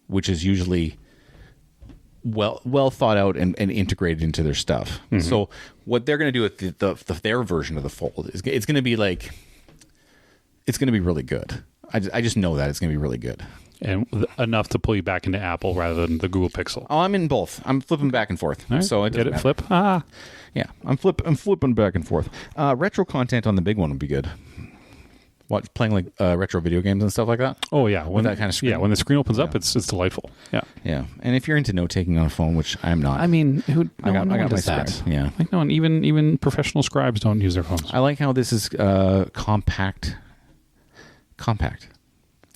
which is usually... well thought out and integrated into their stuff. Mm-hmm. So what they're going to do with their version of the Fold is it's going to be like, it's going to be really good. I just know that it's going to be really good. And enough to pull you back into Apple rather than the Google Pixel. Oh, I'm in both. I'm flipping back and forth. Right. So Get it, flip? Ah. Yeah, I'm flipping back and forth. Retro content on the big one would be good. Playing like retro video games and stuff like that. Oh yeah, when that kind of screen. Yeah, when the screen opens up, it's delightful. Yeah, yeah. And if you're into note taking on a phone, which I'm not, I mean, I got my that. scribe. Yeah, like no one, even professional scribes don't use their phones. I like how this is compact.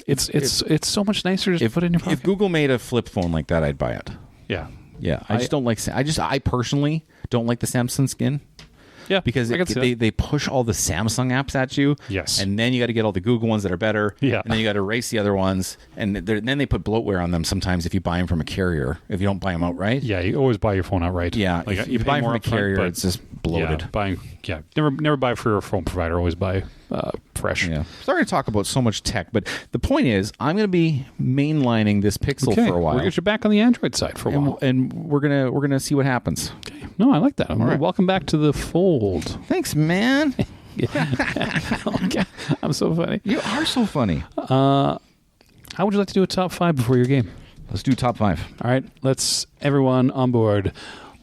It's so much nicer to put in your pocket. If Google made a flip phone like that, I'd buy it. Yeah, yeah. I just don't like. I personally don't like the Samsung skin. Yeah, because they push all the Samsung apps at you. Yes, and then you got to get all the Google ones that are better. Yeah, and then you got to erase the other ones, and then they put bloatware on them sometimes if you buy them from a carrier. If you don't buy them outright. Yeah, you always buy your phone outright. Yeah, like, if you buy them from a carrier, it's just bloated. Never buy for a phone provider. Always buy fresh. Yeah. Sorry to talk about so much tech, but the point is, I'm going to be mainlining this Pixel for a while. We'll get you back on the Android side for a while, and we're gonna see what happens. Okay. No, I like that. Right. Welcome back to the Fold. Thanks, man. Okay. I'm so funny. You are so funny. How would you like to do a top 5 before your game? Let's do top 5. All right. Let's everyone on board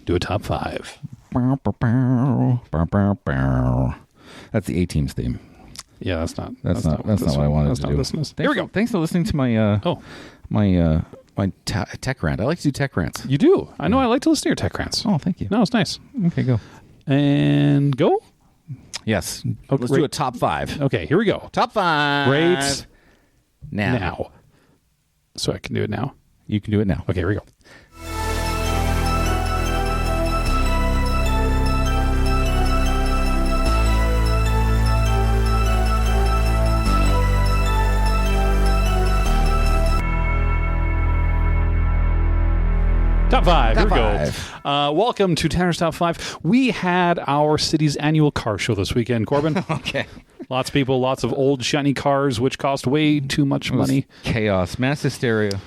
do a top 5. That's the A-Team's theme. Yeah, that's not what I wanted to do. Here we go. Thanks for listening to my my tech rant. I like to do tech rants. You do. I know. I like to listen to your tech rants. Oh, thank you. No, it's nice. Okay, go. And go? Yes. Okay, let's do a top 5. Okay, here we go. Top 5. Rates now. So I can do it now. You can do it now. Okay, here we go. Top five. Here we go. Welcome to Tanner's Top 5. We had our city's annual car show this weekend, Corbin. Okay. Lots of people, lots of old shiny cars, which cost way too much money. Chaos. Mass hysteria.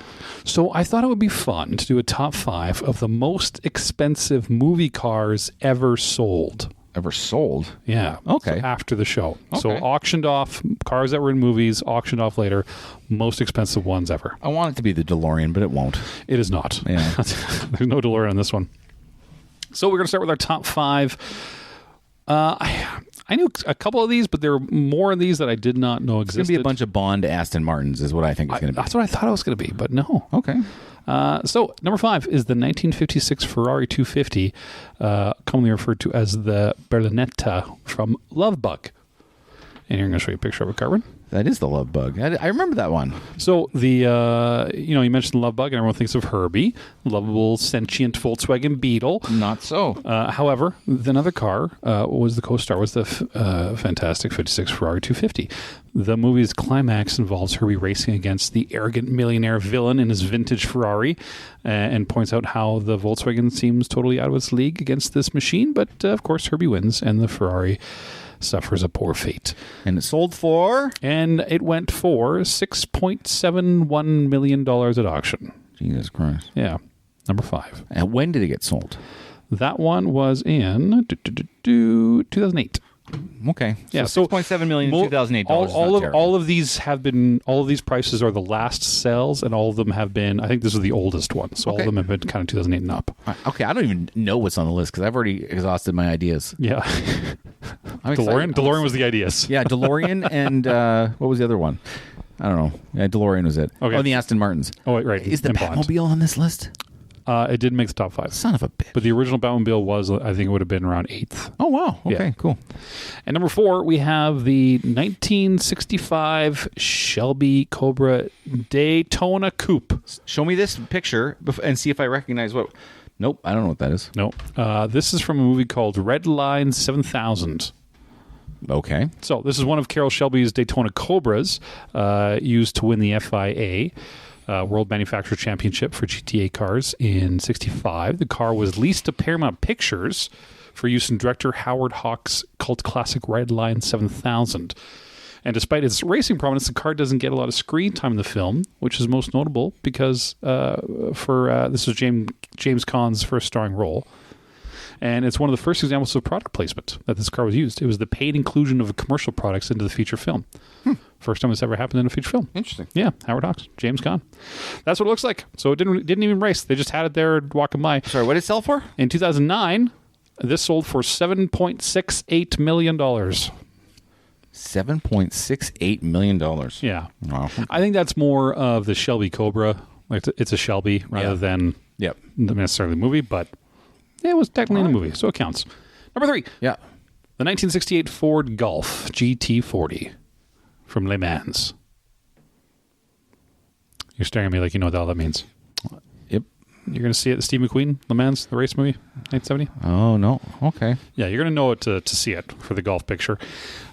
So I thought it would be fun to do a top 5 of the most expensive movie cars ever sold. Ever sold? Yeah. Okay. So after the show. Okay. So auctioned off, cars that were in movies, auctioned off later, most expensive ones ever. I want it to be the DeLorean, but it won't. It is not. Yeah. There's no DeLorean on this one. So we're going to start with our top 5. I knew a couple of these, but there were more of these that I did not know existed. It's going to be a bunch of Bond Aston Martins is what I think it's going to be. That's what I thought it was going to be, but no. Okay. So number 5 is the 1956 Ferrari 250, commonly referred to as the Berlinetta from Love Bug. And here I'm going to show you a picture of it, Corbin. That is the Love Bug. I remember that one. So the you mentioned the Love Bug, and everyone thinks of Herbie, lovable, sentient Volkswagen Beetle. Not so. However, another car was the co-star was the fantastic 56 Ferrari 250. The movie's climax involves Herbie racing against the arrogant millionaire villain in his vintage Ferrari, and points out how the Volkswagen seems totally out of its league against this machine. But of course, Herbie wins, and the Ferrari suffers a poor fate. And it sold for? And it went for $6.71 million at auction. Jesus Christ. Yeah. Number 5. And when did it get sold? That one was in 2008. Okay. Yeah, so 6.7 million in 2008 dollars. All of these prices are the last sales, and all of them have been, I think this is the oldest one, so all of them have been kind of 2008 and up. Okay, I don't even know what's on the list because I've already exhausted my ideas. Yeah. DeLorean was the ideas. Yeah, DeLorean and what was the other one? I don't know. Yeah, DeLorean was it. Okay. Oh, the Aston Martins. Oh, right. Is the and Bond. Batmobile on this list? It didn't make the top 5. Son of a bitch. But the original Batmobile was, I think it would have been around 8th. Oh, wow. Okay, Yeah. cool. And number 4, we have the 1965 Shelby Cobra Daytona Coupe. Show me this picture and see if I recognize what... Nope, I don't know what that is. No. This is from a movie called Red Line 7000. Okay. So this is one of Carroll Shelby's Daytona Cobras, used to win the FIA World Manufacturer Championship for GTA cars in 65. The car was leased to Paramount Pictures for use in director Howard Hawks' cult classic Red Line 7000. And despite its racing prominence, the car doesn't get a lot of screen time in the film, which is most notable because this was James Caan's first starring role. And it's one of the first examples of product placement that this car was used. It was the paid inclusion of commercial products into the feature film. First time this ever happened in a feature film. Interesting. Yeah, Howard Hawks, James Caan. That's what it looks like. So it didn't even race. They just had it there walking by. Sorry, what did it sell for? In 2009, this sold for $7.68 million. $7.68 million. Yeah. Wow. I think that's more of the Shelby Cobra. Like it's a Shelby rather than necessarily the movie, but it was technically in the movie, so it counts. Number 3. Yeah. The 1968 Ford Golf GT40 from Le Mans. You're staring at me like you know what all that means. Yep. You're going to see it, Steve McQueen, Le Mans, the race movie, 1970? Oh, no. Okay. Yeah, you're going to know it to see it for the golf picture.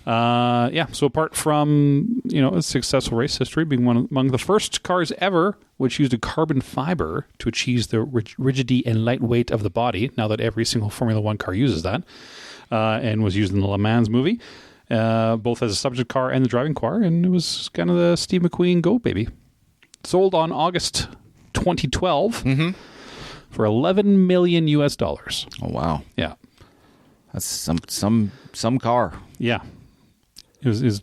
So apart from, a successful race history, being one among the first cars ever which used a carbon fiber to achieve the rigidity and lightweight of the body, now that every single Formula One car uses that, and was used in the Le Mans movie, both as a subject car and the driving car, and it was kind of the Steve McQueen go, baby. Sold on August 2012 for $11 million US. Oh, wow. Yeah. That's some car. Yeah. It was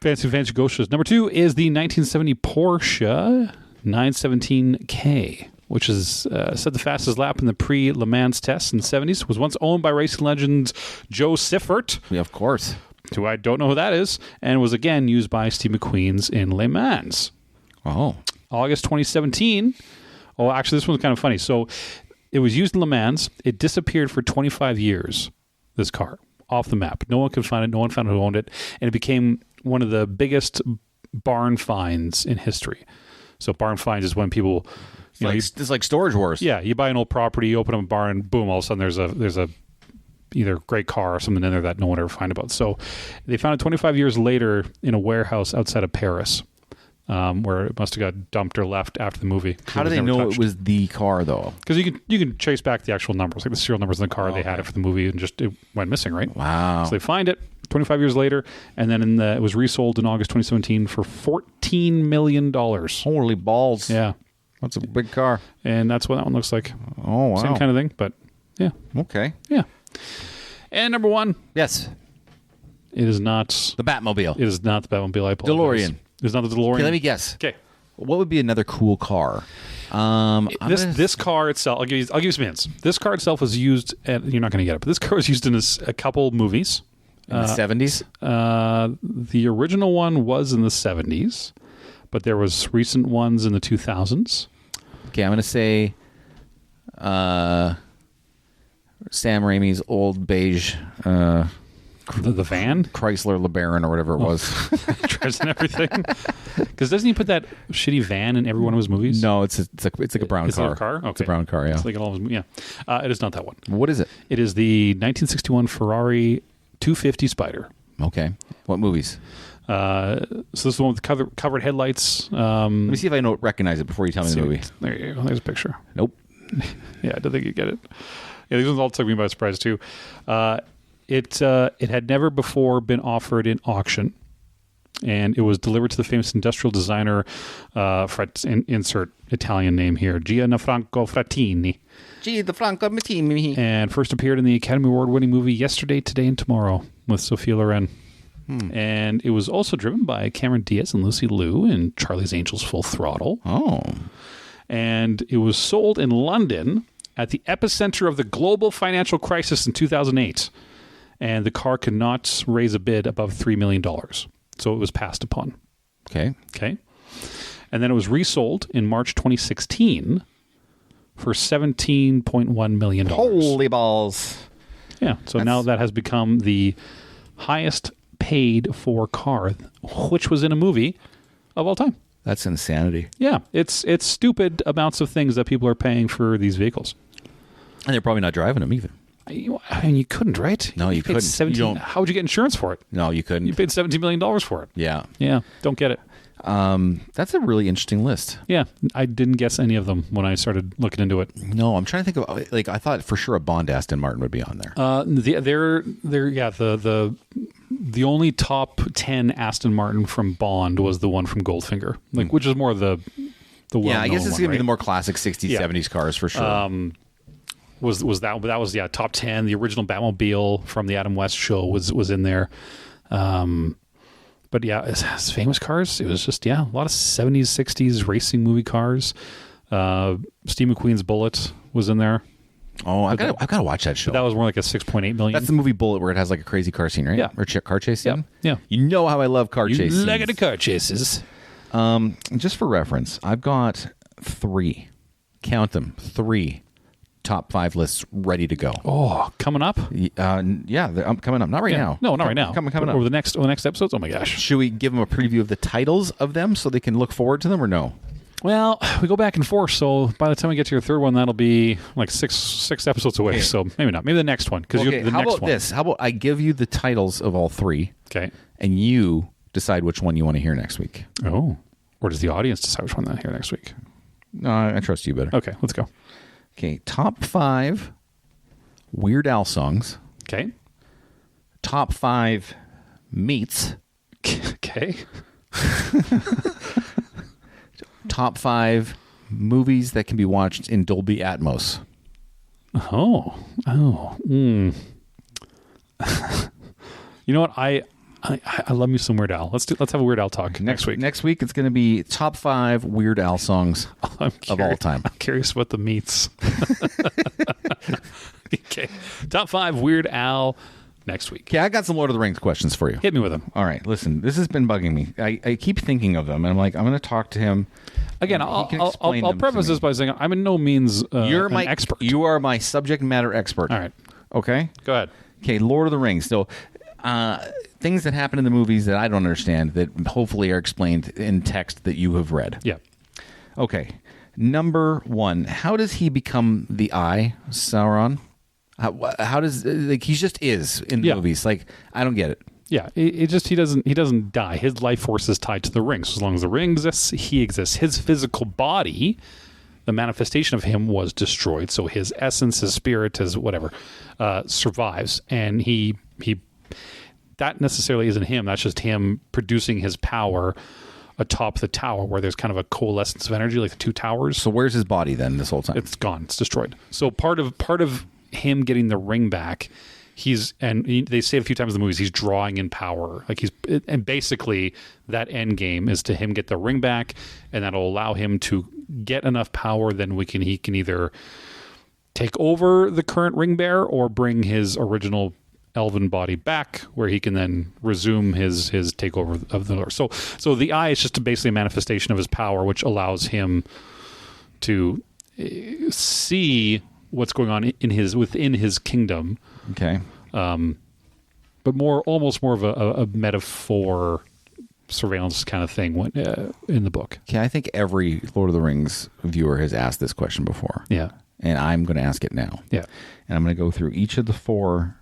fancy ghosts. Number 2 is the 1970 Porsche 917K, which is set the fastest lap in the pre-Le Mans test in the 70s. Was once owned by racing legend Joe Siffert. Yeah, of course. Who I don't know who that is. And was again used by Steve McQueen's in Le Mans. Oh. August 2017. Oh, actually, this one's kind of funny. So it was used in Le Mans. It disappeared for 25 years, this car, off the map. No one could find it. No one found out who owned it. And it became one of the biggest barn finds in history. So barn finds is when people, It's like Storage Wars. yeah, you buy an old property, you open up a barn, boom, all of a sudden there's a either great car or something in there that no one ever find about. So they found it 25 years later in a warehouse outside of Paris, where it must have got dumped or left after the movie. How do they know it was the car, though? Because you can trace back the actual numbers, like the serial numbers in the car. They had it for the movie, and just it went missing, right? Wow. So they find it 25 years later, and then it was resold in August 2017 for $14 million. Holy balls. Yeah. That's a big car. And that's what that one looks like. Oh, wow. Same kind of thing, but yeah. Okay. Yeah. And number one, Yes. it is not The Batmobile. It is not the Batmobile. I apologize. DeLorean. It is not the DeLorean. Okay, let me guess. Okay. What would be another cool car? This car itself, I'll give you some hints. This car itself was used, and you're not going to get it, but this car was used in a couple movies. In the 70s? The original one was in the 70s, but there was recent ones in the 2000s. Okay, I'm going to say Sam Raimi's old beige The van? Chrysler LeBaron or whatever it was. Drives and everything. Because doesn't he put that shitty van in every one of his movies? No, it's like a brown Is it car. a car? Okay. It's a brown car, yeah. It's like in all of his, yeah. It is not that one. What is it? It is the 1961 Ferrari 250 Spider. Okay. What movies? So this is the one with the covered headlights. Let me see if I recognize it before you tell me the movie. There you go. There's a picture. Nope. Yeah, I don't think you get it. Yeah, these ones all took me by surprise too. It had never before been offered in auction, and it was delivered to the famous industrial designer, insert Italian name here, Gianfranco Frattini, and first appeared in the Academy Award-winning movie Yesterday, Today, and Tomorrow with Sophia Loren. And it was also driven by Cameron Diaz and Lucy Liu in Charlie's Angels Full Throttle. Oh. And it was sold in London at the epicenter of the global financial crisis in 2008. And the car could not raise a bid above $3 million. So it was passed upon. Okay. Okay. And then it was resold in March 2016 for $17.1 million. Holy balls. Yeah. So now that has become the highest paid for car, which was in a movie of all time. That's insanity. Yeah. It's stupid amounts of things that people are paying for these vehicles. And they're probably not driving them either. I mean, you couldn't, right? No, you couldn't. 17, how would you get insurance for it? No, you couldn't. You paid $17 million for it. Yeah. Yeah, don't get it. That's a really interesting list. Yeah, I didn't guess any of them when I started looking into it. No, I'm trying to think of, I thought for sure a Bond Aston Martin would be on there. The only top 10 Aston Martin from Bond was the one from Goldfinger, which is more the well-known yeah, I guess it's one, going to be right? the more classic 60s, 70s cars for sure. Was that was top 10. The original Batmobile from the Adam West show was in there. But yeah, as famous cars, it was just a lot of 70s, 60s racing movie cars. Steve McQueen's Bullet was in there. Oh, I've got to watch that show. But that was more like a 6.8 million. That's the movie Bullet where it has like a crazy car scene, right? Yeah. Or car chase scene? Yeah. You know how I love car chase scenes. Like the car chases. Just for reference, I've got 3. Count them. 3 top 5 lists ready to go. Oh, coming up? Yeah, I'm coming up. Not right now. No, not right now. Coming up. Over the next episodes? Oh my gosh. Should we give them a preview of the titles of them so they can look forward to them or no? Well, we go back and forth, so by the time we get to your third one, that'll be like six episodes away. Okay. So maybe not. Maybe the next one. Okay, how about this? How about I give you the titles of all 3? Okay. And you decide which one you want to hear next week. Oh. Or does the audience decide which one they hear next week? No, I trust you better. Okay, let's go. Okay, top 5 Weird Al songs. Okay. Top 5 meats. Okay. Top 5 movies that can be watched in Dolby Atmos. Oh. You know what? I love me some Weird Al. Let's have a Weird Al talk next week. Next week it's going to be top 5 Weird Al songs of all time. I'm curious what the meats. Okay. Top 5 Weird Al next week. Okay, I got some Lord of the Rings questions for you. Hit me with them. All right, listen, this has been bugging me. I keep thinking of them, and I'm like, I'm going to talk to him. Again, I'll preface this by saying I'm in no means an expert. You are my subject matter expert. All right. Okay? Go ahead. Okay, Lord of the Rings. So, things that happen in the movies that I don't understand that hopefully are explained in text that you have read. Yeah. Okay. Number 1, how does he become the Eye, Sauron? How does he just is in the movies? Like, I don't get it. Yeah, he doesn't die. His life force is tied to the ring. So as long as the ring exists, he exists. His physical body, the manifestation of him, was destroyed. So his essence, his spirit, his whatever, survives. And he that necessarily isn't him. That's just him producing his power atop the tower, where there's kind of a coalescence of energy, like the two towers. So where's his body then this whole time? It's gone. It's destroyed. So part of him getting the ring back, they say a few times in the movies, he's drawing in power. And basically that end game is to him get the ring back, and that'll allow him to get enough power. Then he can either take over the current ring bearer or bring his original elven body back, where he can then resume his takeover of the Lord. So the Eye is just basically a manifestation of his power, which allows him to see what's going on within his kingdom. Okay. But almost more of a metaphor surveillance kind of thing in the book. Okay, I think every Lord of the Rings viewer has asked this question before. Yeah. And I'm going to ask it now. Yeah. And I'm going to go through each of the four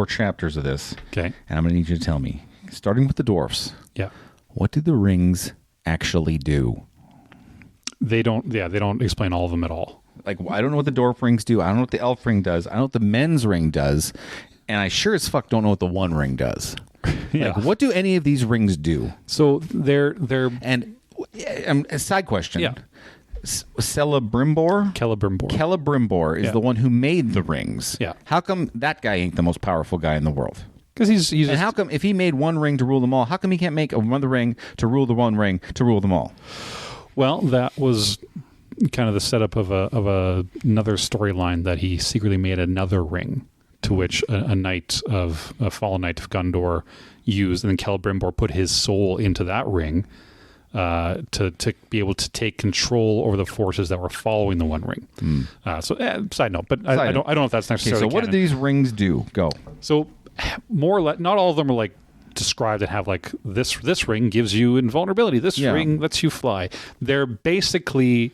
chapters of this. Okay. And I'm going to need you to tell me, starting with the dwarfs. Yeah. What do the rings actually do? They don't explain all of them at all. Like, I don't know what the dwarf rings do. I don't know what the elf ring does. I don't know what the men's ring does. And I sure as fuck don't know what the one ring does. Yeah. Like, what do any of these rings do? So they're And a side question. Yeah. Celebrimbor is the one who made the rings. Yeah. How come that guy ain't the most powerful guy in the world? Because he's and how come if he made one ring to rule them all, how come he can't make another ring to rule the one ring to rule them all? Well, that was kind of the setup of another storyline, that he secretly made another ring to which a fallen knight of Gondor used, and then Celebrimbor put his soul into that ring to be able to take control over the forces that were following the One Ring. Side note, but I don't know if that's necessarily. Okay, so what do these rings do? Go. So more or less, not all of them are like described and have like this ring gives you invulnerability. This ring lets you fly. They're basically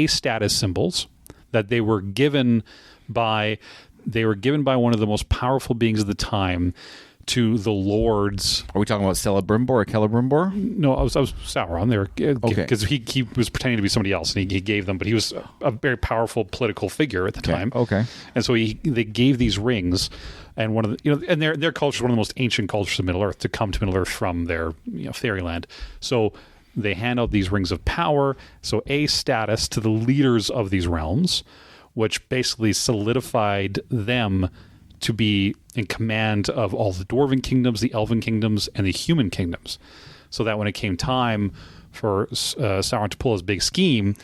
status symbols that they were given by one of the most powerful beings of the time to the lords. Are we talking about Celebrimbor or Celebrimbor? No, I was Sauron. They were because he was pretending to be somebody else, and he gave them, but he was a very powerful political figure at the time. Okay, and so they gave these rings, and one of the and their culture is one of the most ancient cultures of Middle Earth to come to Middle Earth from their fairyland. So they hand out these rings of power, so status to the leaders of these realms, which basically solidified them to be in command of all the dwarven kingdoms, the elven kingdoms, and the human kingdoms. So that when it came time for Sauron to pull his big scheme,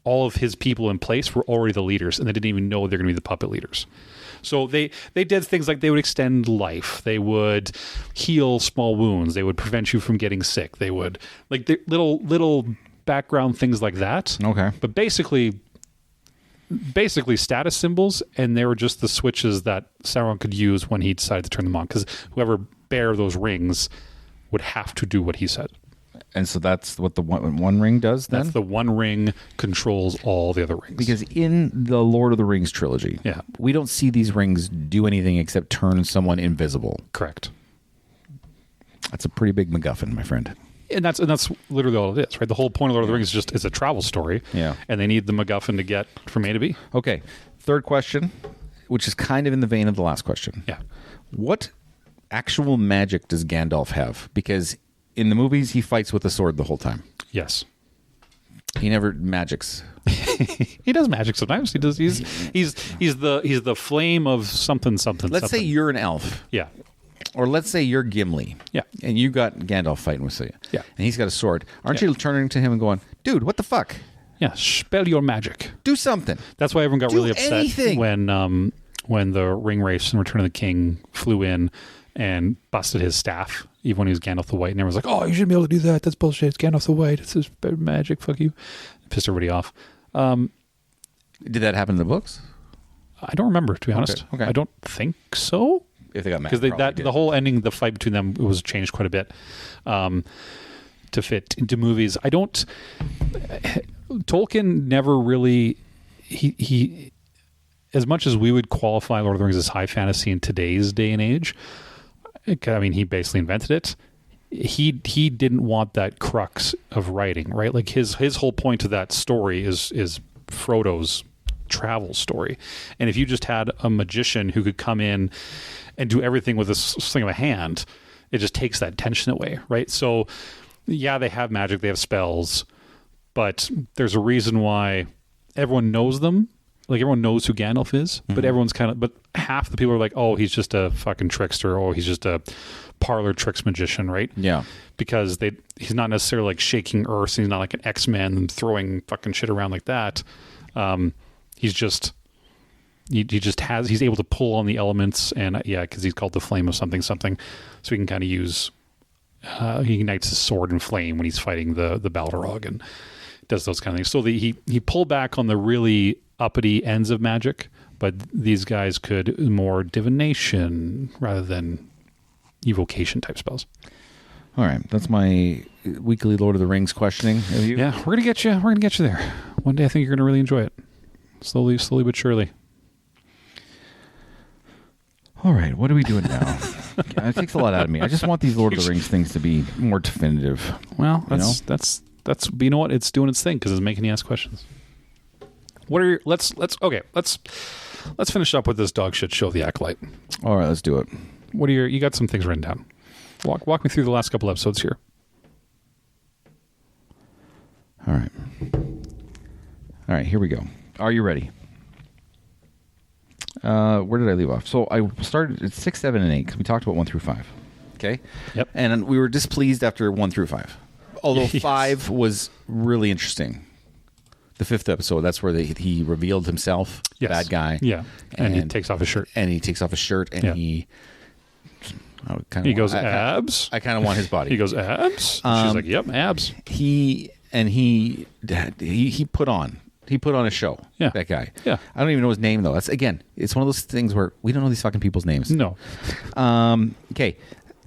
all of his people in place were already the leaders, and they didn't even know they're going to be the puppet leaders. So they did things like they would extend life, they would heal small wounds, they would prevent you from getting sick, they would like little background things like that. Okay, but basically status symbols, and they were just the switches that Sauron could use when he decided to turn them on, because whoever bare those rings would have to do what he said. And so that's what the one ring does then? That's the One Ring controls all the other rings. Because in the Lord of the Rings trilogy, we don't see these rings do anything except turn someone invisible. Correct. That's a pretty big MacGuffin, my friend. And that's literally all it is, right? The whole point of Lord of the Rings is it's a travel story. Yeah. And they need the MacGuffin to get from A to B. Okay. Third question, which is kind of in the vein of the last question. Yeah. What actual magic does Gandalf have? Because in the movies, he fights with a sword the whole time. Yes. He never magics. He does magic sometimes. He does. He's the flame of something. Let's say you're an elf. Yeah. Or let's say you're Gimli. Yeah. And you got Gandalf fighting with you. Yeah. And he's got a sword. Aren't you turning to him and going, dude, what the fuck? Yeah. Spell your magic. Do something. That's why everyone got really upset anything. when the ring race in Return of the King flew in and busted his staff, even when he was Gandalf the White. And everyone's like, oh, you shouldn't be able to do that. That's bullshit. It's Gandalf the White. It's just magic. Fuck you. It pissed everybody off. Did that happen in the books? I don't remember, to be honest. Okay. I don't think so. If they got mad, because the whole ending, the fight between them was changed quite a bit to fit into movies. I don't Tolkien never really he as much as we would qualify Lord of the Rings as high fantasy in today's day and age. I mean, he basically invented it. He didn't want that crux of writing, right? Like his whole point to that story is Frodo's travel story. And if you just had a magician who could come in and do everything with a sling of a hand, it just takes that tension away, right? So yeah, they have magic, they have spells, but there's a reason why everyone knows them. Like everyone knows who Gandalf is, but everyone's but half the people are like, oh, he's just a fucking trickster, or he's just a parlor tricks magician, right? Yeah. Because he's not necessarily like shaking earth, he's not like an X-Men and throwing fucking shit around like that. He's just he's able to pull on the elements, and because he's called the flame of something, so he can kind of use he ignites his sword in flame when he's fighting the Balrog and does those kind of things. So he pulled back on the really uppity ends of magic, but these guys could more divination rather than evocation type spells. All right, that's my weekly Lord of the Rings questioning. Yeah, we're gonna get you. We're gonna get you there one day. I think you're gonna really enjoy it. Slowly but surely. All right, what are we doing now? It takes a lot out of me. I just want these Lord of the Rings things to be more definitive. Well, that's you know what? It's doing its thing because it's making you ask questions. Let's finish up with this dog shit show, The Acolyte. All right, let's do it. You got some things written down. Walk me through the last couple episodes here. All right, here we go. Are you ready? Where did I leave off? So I started at 6, 7, and 8 because we talked about 1 through 5. Okay. Yep. And we were displeased after 1 through 5, although Yes. 5 was really interesting. The 5th episode, that's where he revealed himself, Yes. bad guy. Yeah, and he takes off his shirt. And he takes off his shirt, and Yeah. he goes, abs? I kind of want his body. He goes, abs? She's like, yep, abs. He put on a show. Yeah. That guy. Yeah. I don't even know his name though. It's one of those things where we don't know these fucking people's names. No. Okay.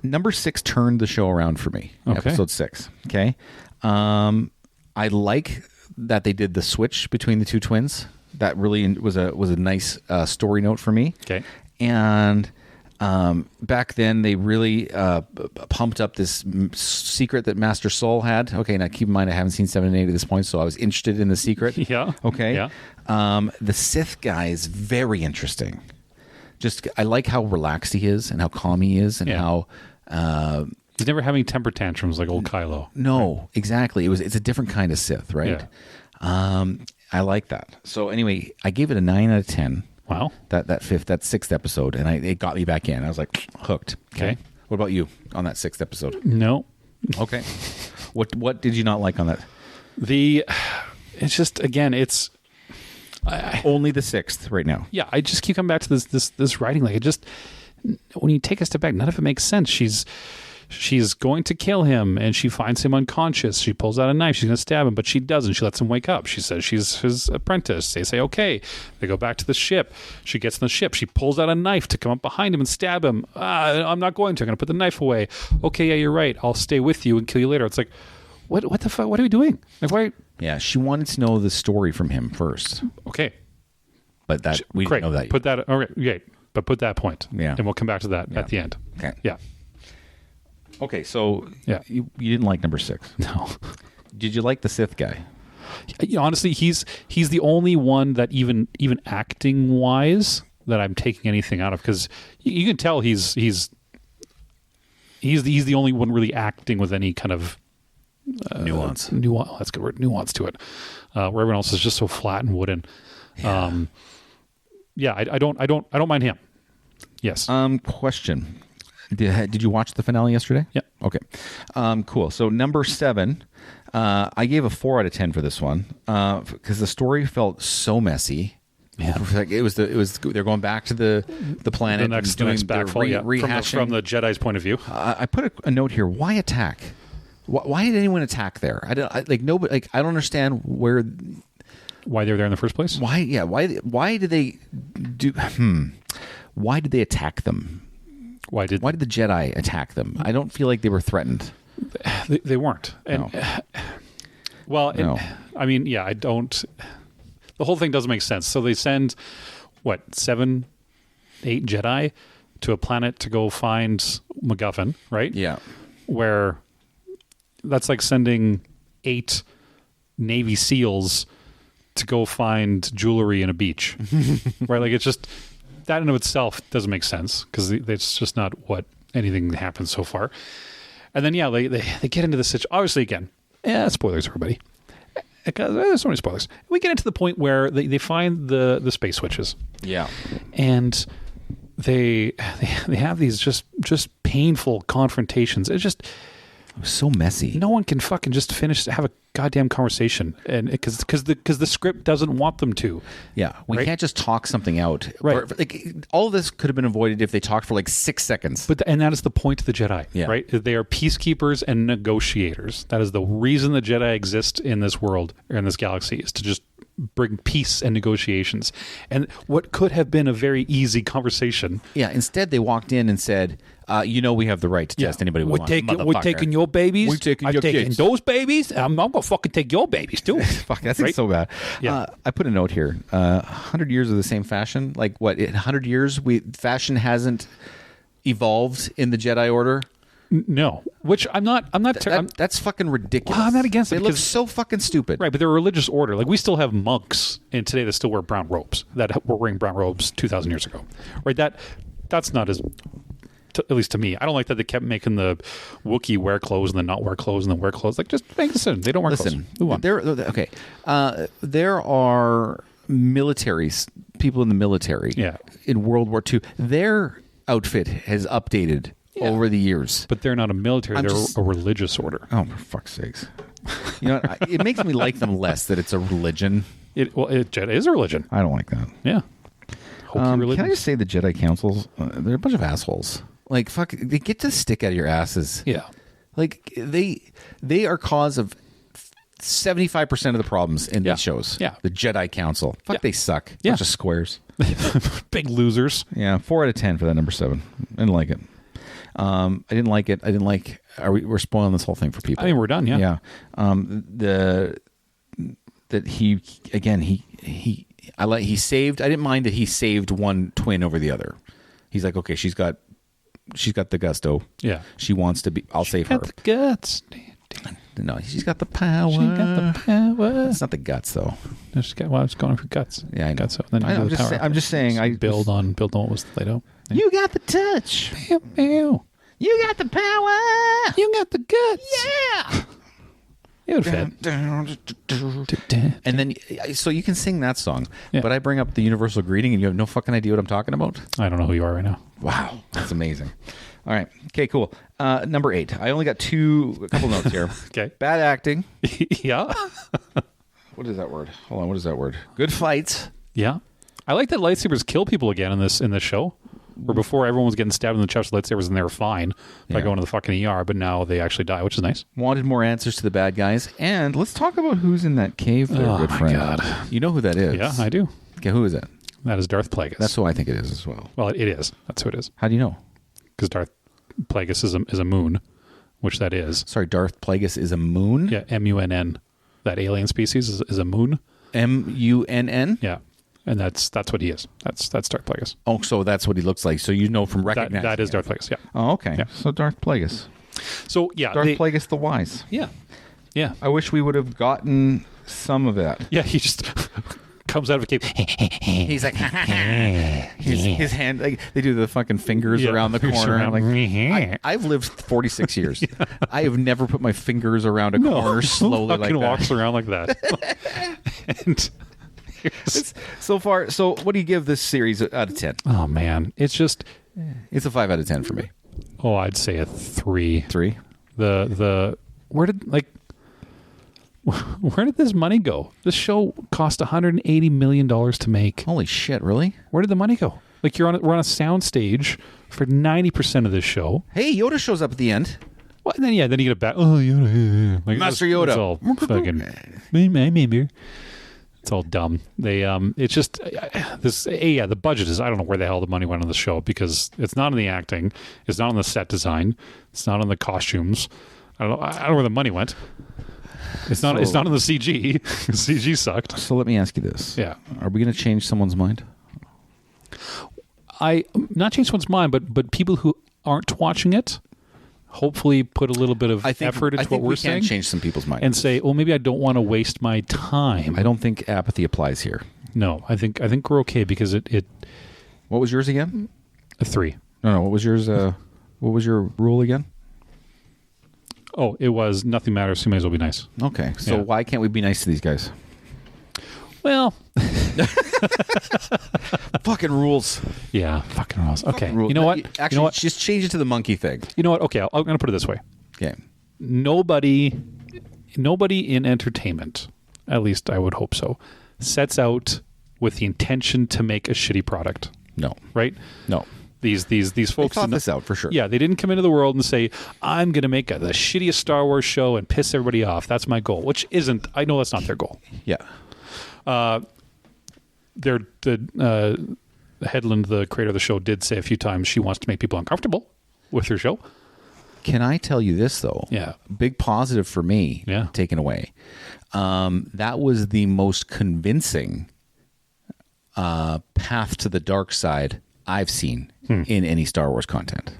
Number 6 turned the show around for me. Okay. Episode 6. Okay. I like that they did the switch between the two twins. That really was a nice story note for me. Okay. And back then they really pumped up this secret that Master Soul had. Okay, now keep in mind I haven't seen 7 and 8 at this point, so I was interested in the secret. Yeah. Okay. Yeah. The Sith guy is very interesting. I like how relaxed he is and how calm he is and how he's never having temper tantrums like old Kylo. No, right? Exactly. It's a different kind of Sith, right? Yeah. I like that. So anyway, I gave it a 9 out of 10. Wow. That 6th episode, and it got me back in. I was like hooked. Okay. What about you on that 6th episode? No. Okay. What did you not like on that? It's just, again, it's only the 6th right now. Yeah, I just keep coming back to this writing. Like, it just, when you take a step back, none of it makes sense. She's going to kill him, and she finds him unconscious. She pulls out a knife. She's going to stab him, but she doesn't. She lets him wake up. She says she's his apprentice. They say, okay. They go back to the ship. She gets in the ship. She pulls out a knife to come up behind him and stab him. I'm not going to. I'm going to put the knife away. Okay, yeah, you're right. I'll stay with you and kill you later. It's like, what the fuck? What are we doing? Like, why? Yeah, she wanted to know the story from him first. Okay. But we didn't know that yet. Put that, okay, yeah, but put that point. Yeah. And we'll come back to that at the end. Okay. Yeah. Okay, so Yeah. you didn't like number 6. No. Did you like the Sith guy? Honestly, he's the only one that even acting wise that I'm taking anything out of, because you can tell he's the only one really acting with any kind of Nuance. That's a good word. Nuance to it. Where everyone else is just so flat and wooden. Yeah. I don't mind him. Yes. Question. Did you watch the finale yesterday? Yeah. Okay. Cool. So number 7, I gave a 4 out of 10 for this one because the story felt so messy. Yeah. It was they're going back to the planet. The next backfall. Rehashing. From the Jedi's point of view. I put a note here. Why attack? Why did anyone attack there? I don't understand where. Why they were there in the first place? Why? Yeah. Why did they do? Why did they attack them? Why did the Jedi attack them? I don't feel like they were threatened. They weren't. And no. Well, No. I mean, yeah, I don't. The whole thing doesn't make sense. So they send, 7, 8 Jedi to a planet to go find MacGuffin, right? Yeah. Where that's like sending 8 Navy SEALs to go find jewelry in a beach, right? Like, it's just, that in and of itself doesn't make sense because it's just not what anything happens so far. And then, yeah, they get into the situation. Obviously, again, spoilers, everybody. There's so many spoilers. We get into the point where they find the space switches. Yeah. And they have these just painful confrontations. It's just, It was so messy. no one can fucking just have a goddamn conversation, and because the script doesn't want them to. Yeah, we Right? can't just talk something out. Right. Or, like, all of this could have been avoided if they talked for like 6 seconds. But and that is the point of the Jedi, Yeah. right? They are peacekeepers and negotiators. That is the reason the Jedi exist in this world or in this galaxy, is to just bring peace and negotiations. And what could have been a very easy conversation. Yeah, instead they walked in and said, we have the right to test anybody we want. We're motherfucker." taking your babies. We're taking I'm your taking kids. those babies. I'm gonna fucking take your babies too. Fuck, that's Right? so bad. Yeah. I put a note here. 100 years of the same fashion. Like, what? In 100 years, fashion hasn't evolved in the Jedi Order. No, which I'm not. That's fucking ridiculous. Well, I'm not against it It looks because- so fucking stupid. Right, but they're a religious order. Like, we still have monks in today that still wear brown robes, that were wearing brown robes 2,000 years ago. Right, that's not as, at least to me. I don't like that they kept making the Wookiee wear clothes and then not wear clothes and then wear clothes. Like, just make a decision. They don't wear Listen, clothes. Move on. okay. There are people in the military. Yeah. In World War II, their outfit has updated over the years. But they're not a military. They're a religious order. Oh, for fuck's sakes! You know, it makes me like them less that it's a religion. Jedi is a religion. I don't like that. Yeah. Can I just say the Jedi councils? They're a bunch of assholes. Like, fuck, they get the stick out of your asses. Yeah. Like, they are cause of 75% of the problems in these shows. Yeah. The Jedi Council. Fuck, Yeah. they suck. Yeah. Bunch of squares. Big losers. Yeah, 4 out of 10 for that number 7. I didn't like it. I didn't like it. I didn't like. We're spoiling this whole thing for people. I think we're done. Yeah. Yeah. That he again he saved. I didn't mind that he saved one twin over the other. He's like, okay, she's got the gusto. Yeah. She wants to be. I'll save her. Got the guts. No, she's got the power. She got the power. It's not the guts though. No, she's got. Well, it's going for guts. Yeah, I know. Guts. Then I'm just saying. I build on what was laid out. You got the touch. Pew, pew. You got the power. You got the guts. Yeah. It would fit. And then, so you can sing that song, Yeah. but I bring up the universal greeting and you have no fucking idea what I'm talking about? I don't know who you are right now. Wow. That's amazing. All right. Okay, cool. Number 8. I only got a couple notes here. Okay. Bad acting. Yeah. What is that word? Hold on. What is that word? Good fights. Yeah. I like that lightsabers kill people again in this show. Where before everyone was getting stabbed in the chest with lightsabers and they were fine by going to the fucking ER, but now they actually die, which is nice. Wanted more answers to the bad guys. And let's talk about who's in that cave there, Oh, good my friend. God. You know who that is? Yeah, I do. Okay, who is that? That is Darth Plagueis. That's who I think it is as well. Well, it is. That's who it is. How do you know? Because Darth Plagueis is a moon, which that is. Sorry, Darth Plagueis is a moon? Yeah, MUNN. That alien species is a moon. MUNN? Yeah. And that's what he is. That's Darth Plagueis. Oh, so that's what he looks like. So you know from recognizing That is him. Darth Plagueis, yeah. Oh, okay. Yeah. So Darth Plagueis. So, yeah. Darth Plagueis the Wise. Yeah. Yeah. I wish we would have gotten some of that. Yeah, he just comes out of a cave. He's like, his hand, like, they do the fucking fingers Yeah, around the fingers corner. around. Like, I've lived 46 years. I have never put my fingers around a corner slowly Who like fucking that. walks around like that. And So far, so what do you give this series out of 10? oh man, it's just It's a 5 out of 10 for me. I'd say a 3. 3? The where did this money go? This show cost $180 million to make. Holy shit, really? Where did the money go? Like we're on a sound stage for 90% of this show. Hey, Yoda shows up at the end. Well, and then you get it back. Oh, Yoda, like, Master it's Yoda. all fucking. Maybe. It's all dumb. They it's just the budget is, I don't know where the hell the money went on the show, because it's not in the acting, it's not on the set design, it's not on the costumes. I don't know where the money went. It's not in the CG. CG sucked. So let me ask you this. Yeah. Are we going to change someone's mind? Not change someone's mind, but people who aren't watching it, hopefully put a little bit of effort into what we're saying. I think we can change some people's minds. And say, maybe I don't want to waste my time. I don't think apathy applies here. No, I think we're okay because it What was yours again? a 3. No. What was yours? What was your rule again? Oh, it was nothing matters. So you may as well be nice. Okay. So why can't we be nice to these guys? Well, Fucking rules. yeah, fucking rules. Okay, Rule. you know what? Actually, you know what? just change it to the monkey thing. You know what? Okay, I'm going to put it this way. Okay. Nobody in entertainment, at least I would hope so, sets out with the intention to make a shitty product. No. Right? No. These folks They thought this out for sure. Yeah, they didn't come into the world and say, I'm going to make the shittiest Star Wars show and piss everybody off. That's my goal, which isn't. I know that's not their goal. Yeah. Headland, the creator of the show, did say a few times she wants to make people uncomfortable with her show. Can I tell you this though? Yeah. Big positive for me. Yeah. Taken away. That was the most convincing path to the dark side I've seen in any Star Wars content.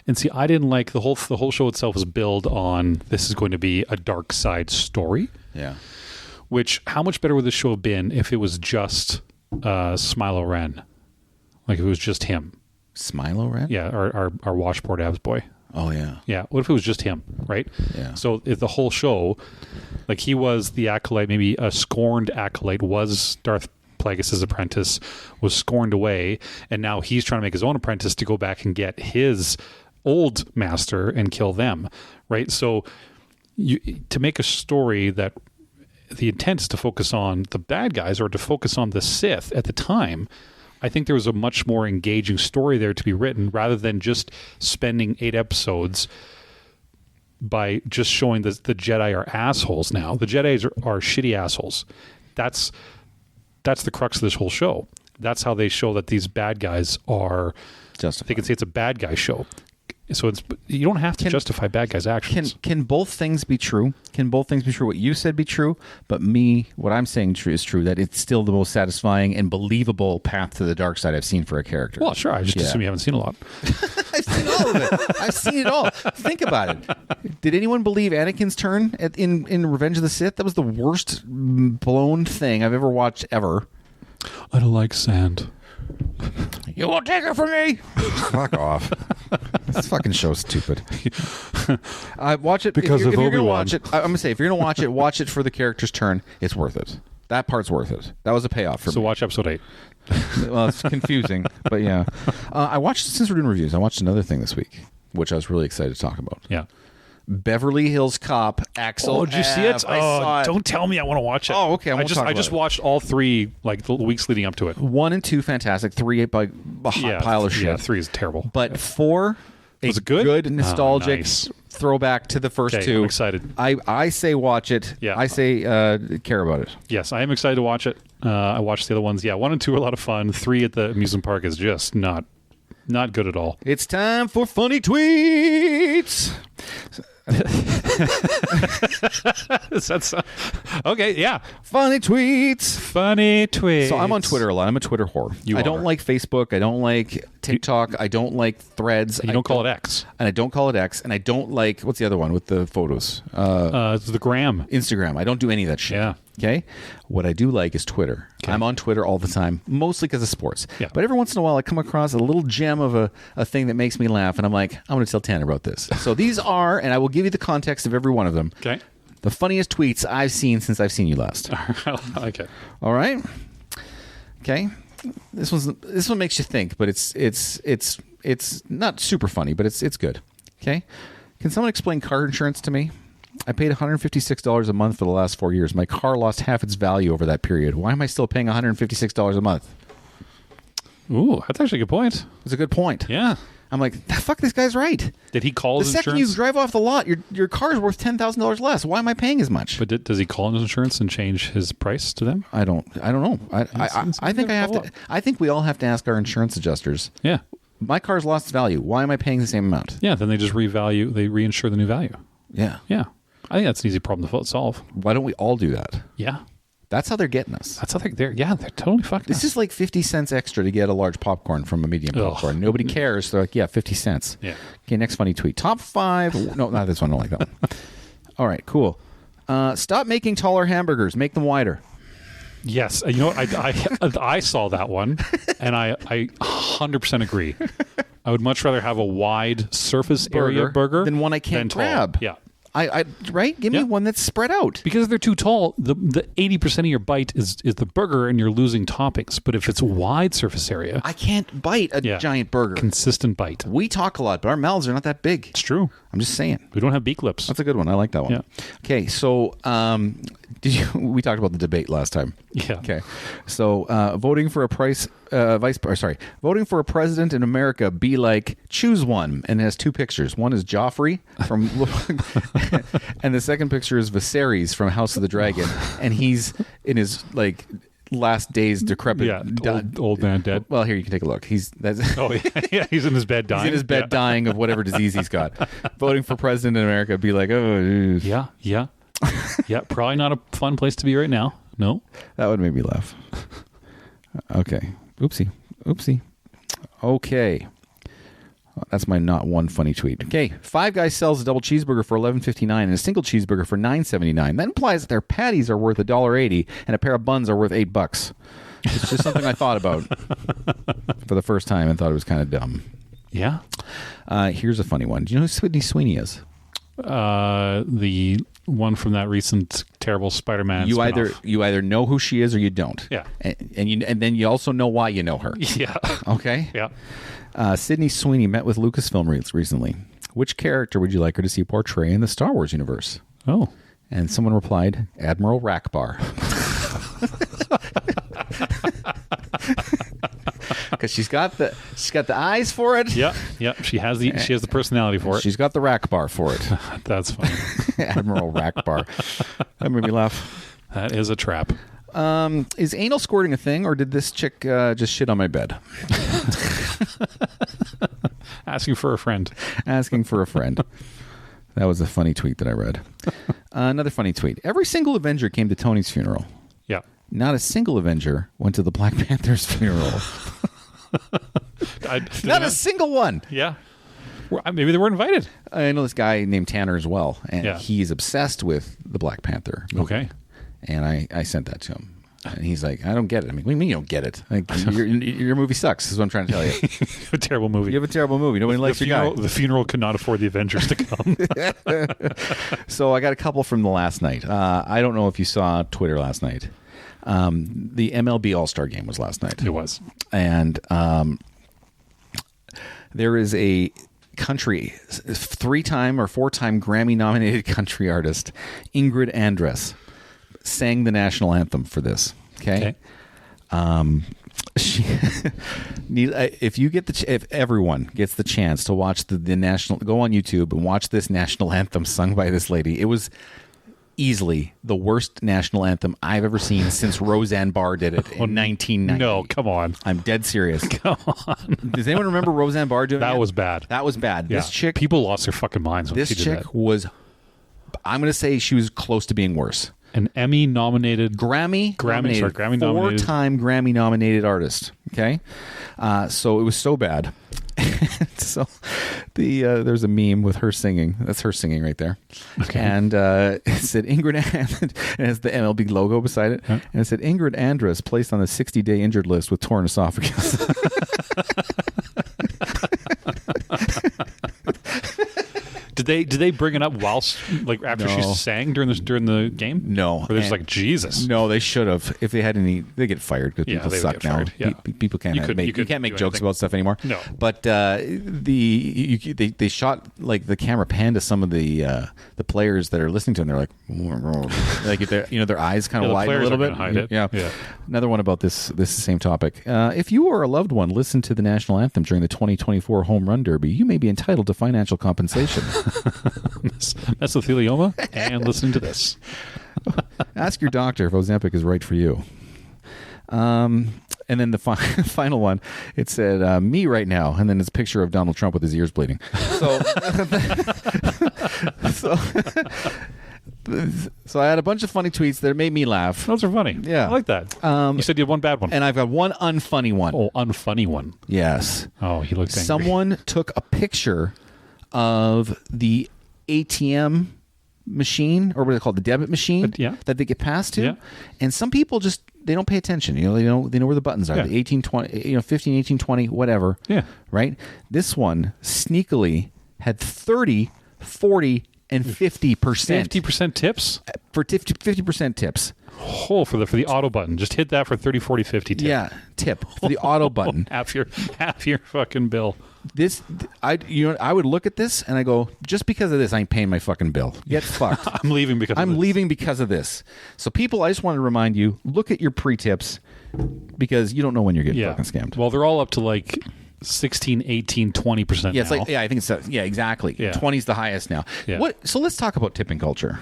And see, I didn't like the whole show itself was built on this is going to be a dark side story. Yeah. Which, how much better would this show have been if it was just Smilo Ren? Like if it was just him. Smilo Ren? Yeah, our washboard abs boy. Oh, yeah. Yeah, what if it was just him, right? Yeah. So if the whole show, like he was the Acolyte, maybe a scorned Acolyte, was Darth Plagueis' apprentice, was scorned away, and now he's trying to make his own apprentice to go back and get his old master and kill them, right? So to make a story that the intent is to focus on the bad guys or to focus on the Sith at the time, I think there was a much more engaging story there to be written rather than just spending 8 episodes by just showing the Jedi are assholes now. The Jedi are shitty assholes. That's the crux of this whole show. That's how they show that these bad guys are Justified. They can say it's a bad guy show. So you don't have to justify bad guys' actions. Can both things be true? Can both things be true? What you said be true, but what I'm saying is true, that it's still the most satisfying and believable path to the dark side I've seen for a character. Well, sure. I just assume you haven't seen a lot. I've seen all of it. I've seen it all. Think about it. Did anyone believe Anakin's turn in Revenge of the Sith? That was the worst blown thing I've ever watched ever. I don't like sand. You won't take it from me. Fuck off. This fucking show's stupid. Watch it because of Obi-Wan. I'm gonna say if you're gonna watch it for the character's turn. It's worth it. That part's worth it. That was a payoff for me. So watch episode 8. Well, it's confusing, but yeah. Since we're doing reviews, I watched another thing this week, which I was really excited to talk about. Yeah. Beverly Hills Cop, Axel. Oh, did you see it? I saw it. Don't tell me I want to watch it. Oh, okay. I just watched all 3 like the weeks leading up to it. 1 and 2, fantastic. 3, a hot pile of shit. Yeah, 3 is terrible. But 4, was it good? Good, nostalgic Nice. throwback to the first 2. I'm excited. I say watch it. Yeah. I say care about it. Yes, I am excited to watch it. I watched the other ones. Yeah, 1 and 2 are a lot of fun. 3 at the amusement park is just not good at all. It's time for funny tweets. Okay, yeah. Funny tweets. Funny tweets. So I'm on Twitter a lot. I'm a Twitter whore. I don't like Facebook. I don't like TikTok. I don't like Threads. You don't call it X. And I don't call it X. And I don't like, what's the other one with the photos? It's the Gram. Instagram. I don't do any of that shit. Yeah. Okay? What I do like is Twitter. Okay. I'm on Twitter all the time, mostly because of sports. Yeah. But every once in a while, I come across a little gem of a thing that makes me laugh, and I'm like, I'm going to tell Tanner about this. So these are, and I will give you the context of every one of them. Okay. The funniest tweets I've seen since I've seen you last. Okay. All right? Okay. This one makes you think, but it's not super funny, but it's good. Okay? Can someone explain car insurance to me? I paid $156 a month for the last 4 years. My car lost half its value over that period. Why am I still paying $156 a month? Ooh, that's actually a good point. It's a good point. Yeah. I'm like, fuck, this guy's right. Did he call his second insurance? you drive off the lot, your car's worth $10,000 less. Why am I paying as much? But does he call his insurance and change his price to them? I don't know. I think I have to. I think we all have to ask our insurance adjusters. Yeah. My car's lost value. Why am I paying the same amount? Yeah. Then they just reinsure the new value. Yeah. Yeah. I think that's an easy problem to solve. Why don't we all do that? Yeah. That's how they're getting us. That's how they're totally fucking This is like 50 cents extra to get a large popcorn from a medium popcorn. Nobody cares. They're like, yeah, 50 cents. Yeah. Okay, next funny tweet. Top 5. No, not this one. I don't like that one. All right, cool. Stop making taller hamburgers. Make them wider. Yes. You know, I saw that one, and I 100% agree. I would much rather have a wide surface area burger than one I can't grab. Yeah. Right? Give me one that's spread out. Because if they're too tall, the 80% of your bite is the burger, and you're losing toppings. But if it's a wide surface area, I can't bite a giant burger. Consistent bite. We talk a lot, but our mouths are not that big. It's true. I'm just saying. We don't have beak lips. That's a good one. I like that one. Yeah. Okay, so we talked about the debate last time. Yeah. Okay. So voting for a voting for a president in America be like choose one, and it has 2 pictures. One is Joffrey from and the second picture is Viserys from House of the Dragon, and he's in his like last days decrepit old man dead. Well, here you can take a look. He's he's in his bed dying. He's in his bed dying of whatever disease he's got. Voting for president in America be like, oh yeah probably not a fun place to be right now. No, that would make me laugh. Okay, oopsie. Okay, that's my not one funny tweet. Okay, Five Guys sells a double cheeseburger for $11.59 and a single cheeseburger for $9.79. That implies that their patties are worth $1.80 and a pair of buns are worth $8. It's just something I thought about for the first time and thought it was kind of dumb. Yeah. Here's a funny one. Do you know who Sydney Sweeney is? The one from that recent terrible Spider-Man. You spin-off. either know who she is or you don't. Yeah. And then you also know why you know her. Yeah. Okay. Yeah. Sydney Sweeney met with Lucasfilm recently. Which character would you like her to see portray in the Star Wars universe? Oh. And someone replied, Admiral Rackbar. Because she's got the eyes for it. Yeah. She has the personality for it. She's got the Rackbar for it. That's funny. Admiral Rackbar. That made me laugh. That is a trap. Is anal squirting a thing, or did this chick just shit on my bed? Asking for a friend. Asking for a friend. That was a funny tweet that I read. Another funny tweet. Every single Avenger came to Tony's funeral. Yeah. Not a single Avenger went to the Black Panther's funeral. Not a single one. Yeah. Maybe they weren't invited. I know this guy named Tanner as well, and Yeah. he's obsessed with the Black Panther movie. Okay. And I sent that to him. And he's like, I don't get it. I mean, what do you mean you don't get it? Like, your movie sucks, is what I'm trying to tell you. A terrible movie. You have a terrible movie. Nobody likes your guy. The funeral could not afford the Avengers to come. So I got a couple from the last night. I don't know if you saw Twitter last night. The MLB All-Star Game was last night. It was. And there is a country, 3-time or 4-time Grammy-nominated country artist, Ingrid Andress, sang the national anthem for this. Okay. She, if everyone gets the chance to watch the national, go on YouTube and watch this national anthem sung by this lady. It was easily the worst national anthem I've ever seen since Roseanne Barr did it in 1990. No, come on. I'm dead serious. Come on. Does anyone remember Roseanne Barr doing That it? was bad. That was bad. Yeah. This chick, people lost their fucking minds when this she did chick that. was, I'm going to say she was close to being worse. An Emmy nominated Grammy nominated 4-time Grammy nominated artist. Okay. So it was so bad. So there's a meme with her singing. That's her singing right there. Okay. And it said Ingrid and it has the MLB logo beside it. Huh? And it said Ingrid Andress placed on the 60-day injured list with torn esophagus. Did they bring it up whilst after she sang during the game? No. Or they're just like, Jesus. No, they should have. If they had any, they get fired because people they would suck get now. fired, yeah. People can't You can't make do jokes anything. about stuff anymore. No. But they shot the camera pan to some of the players that are listening to them. They're like their eyes kind of the widen a players little are bit. gonna hide it. Yeah. Another one about this same topic. If you or a loved one listen to the national anthem during the 2024 Home Run Derby, you may be entitled to financial compensation. Mesothelioma and listening to this. Ask your doctor if Ozempic is right for you. And then the final one, it said, me right now. And then it's a picture of Donald Trump with his ears bleeding. So So I had a bunch of funny tweets that made me laugh. Those are funny. Yeah. I like that. You said you had one bad one. And I've got one unfunny one. Oh, unfunny one. Yes. Oh, he looked angry. Someone took a picture of the ATM machine, or what are they called, the debit machine that they get passed to. Yeah. And some people just, they don't pay attention. They know where the buttons are. Yeah. The 18, 20, 15, 18, 20, whatever. Yeah. Right? This one sneakily had 30, 40, and 50%. 50% tips? For 50% tips. Oh, for the auto button. Just hit that for 30, 40, 50 tip. Yeah, tip for the auto button. half your fucking bill. I would look at this and I go, just because of this, I ain't paying my fucking bill. Get fucked. I'm leaving because I'm leaving because of this. So people, I just want to remind you, look at your pre-tips because you don't know when you're getting fucking scammed. Well, they're all up to like 16, 18, 20% Yeah, it's like, I think it's, exactly. Yeah. 20 is the highest now. Yeah. So let's talk about tipping culture.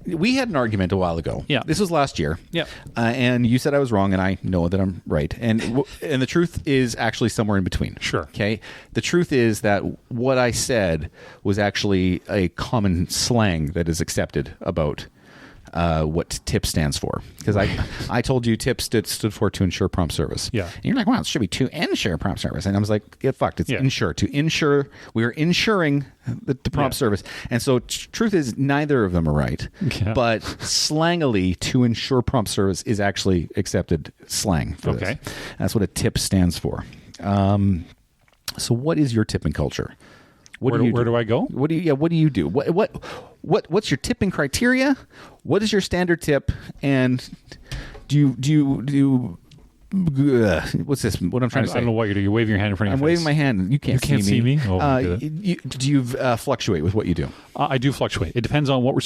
We had an argument a while ago. Yeah. This was last year. Yeah. And you said I was wrong, and I know that I'm right. And the truth is actually somewhere in between. Sure. Okay. The truth is that what I said was actually a common slang that is accepted about what TIP stands for. Because I told you TIP stood for to ensure prompt service. Yeah. And you're like, wow, it should be to ensure prompt service. And I was like, get fucked. It's ensure. To ensure. We are ensuring the prompt service. And so truth is neither of them are right. Yeah. But slangily, to ensure prompt service is actually accepted slang for this. That's what a TIP stands for. So what is your tipping culture? Where do I go? What do you do? What's your tipping criteria? What is your standard tip? And do you what's this? What I'm trying to say? I don't know what you're doing. You're waving your hand in front of I'm your face. waving my hand. You can't see me. Oh, do you fluctuate with what you do? I do fluctuate. It depends on what we're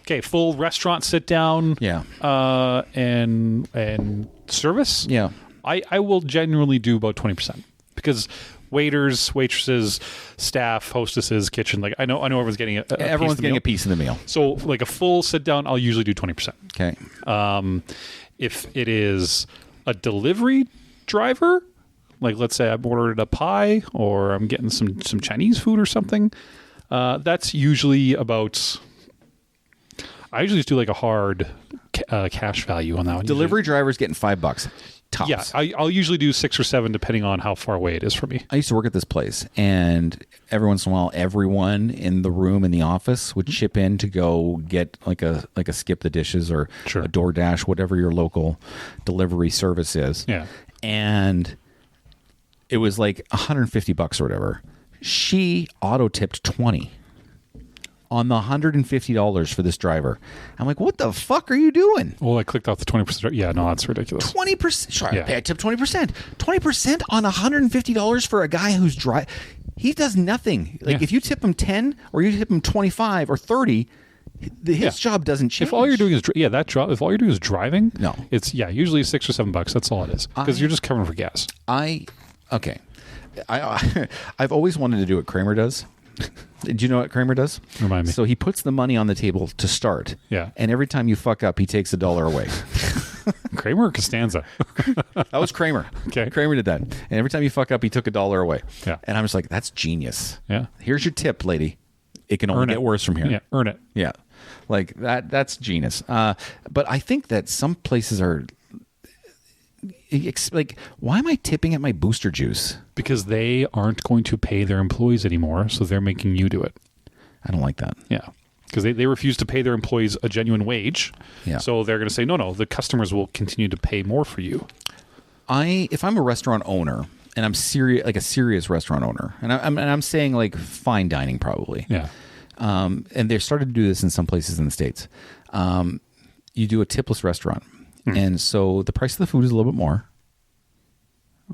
okay, full restaurant sit down. Yeah. And service. Yeah. I will genuinely do about 20% because waiters, waitresses, staff, hostesses, kitchen. Like I know everyone's getting everyone's getting a piece of the meal. So like a full sit down, I'll usually do 20%. Okay. If it is a delivery driver, like let's say I've ordered a pie or I'm getting some Chinese food or something, that's usually about. I usually just do like a hard cash value on that one. Delivery drivers getting $5. Tops. Yeah, I'll usually do 6 or 7 depending on how far away it is from me. I used to work at this place, and every once in a while, everyone in the room in the office would chip in to go get like a skip the dishes or a DoorDash, whatever your local delivery service is. Yeah, and it was like $150 or whatever. She auto tipped 20 on the $150 for this driver. I'm like, what the fuck are you doing? Well, I clicked off the 20%. Yeah, no, that's ridiculous. 20%. Sorry, I tipped 20%. 20% on $150 for a guy who's he does nothing. Like if you tip him 10 or you tip him 25 or 30, his job doesn't change. If all you're doing is that job, if all you're doing is driving, no, it's usually $6 or $7. That's all it is because you're just covering for gas. I've always wanted to do what Kramer does. Do you know what Kramer does? Remind me. So he puts the money on the table to start. Yeah. And every time you fuck up, he takes $1 away. Kramer or Costanza? That was Kramer. Okay. Kramer did that. And every time you fuck up, he took $1 away. Yeah. And I'm just like, that's genius. Yeah. Here's your tip, lady. It can only get worse from here. Yeah. Earn it. Yeah. Like that's genius. But I think that some places are like, why am I tipping at my Booster Juice? Because they aren't going to pay their employees anymore, so they're making you do it. I don't like that. Yeah. Because they refuse to pay their employees a genuine wage. Yeah. So they're going to say, no, the customers will continue to pay more for you. If I'm a restaurant owner and I'm serious, like a serious restaurant owner, and I'm saying like fine dining probably. Yeah. And they've started to do this in some places in the States. You do a tipless restaurant. And so the price of the food is a little bit more.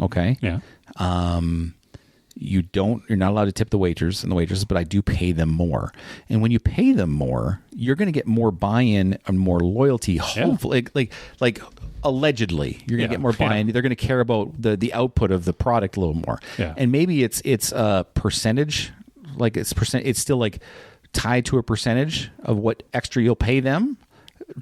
Okay. Yeah. You're not allowed to tip the waiters and the waitresses, but I do pay them more. And when you pay them more, you're going to get more buy-in and more loyalty. Hopefully, like allegedly, you're going to get more buy-in. They're going to care about the output of the product a little more. Yeah. And maybe it's a percentage, like it's still like tied to a percentage of what extra you'll pay them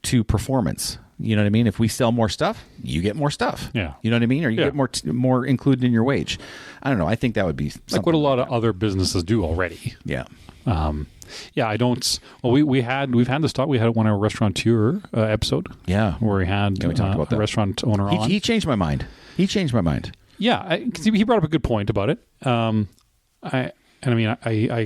to performance. You know what I mean? If we sell more stuff, you get more stuff. Yeah. You know what I mean? Or you get more included in your wage. I don't know. I think that would be something like what a lot of other businesses do already. Yeah. Yeah, I don't. Well, we've had this talk. We had one on a restaurateur episode. Yeah, where we had we talked about a restaurant owner on. He changed my mind. Yeah, 'cause he brought up a good point about it. I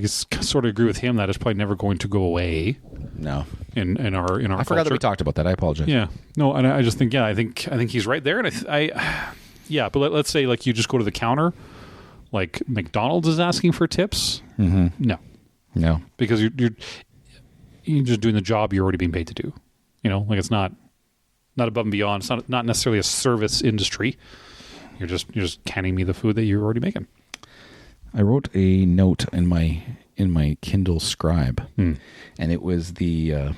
sort of agree with him that it's probably never going to go away. No, in our I forgot that we talked about that. I apologize. Yeah, no, and I just think I think he's right there, and yeah, but let's say like you just go to the counter, like McDonald's is asking for tips. Mm-hmm. No, because you're just doing the job you're already being paid to do. Like it's not above and beyond. It's not necessarily a service industry. You're just canning me the food that you're already making. I wrote a note in my Kindle Scribe, and it was the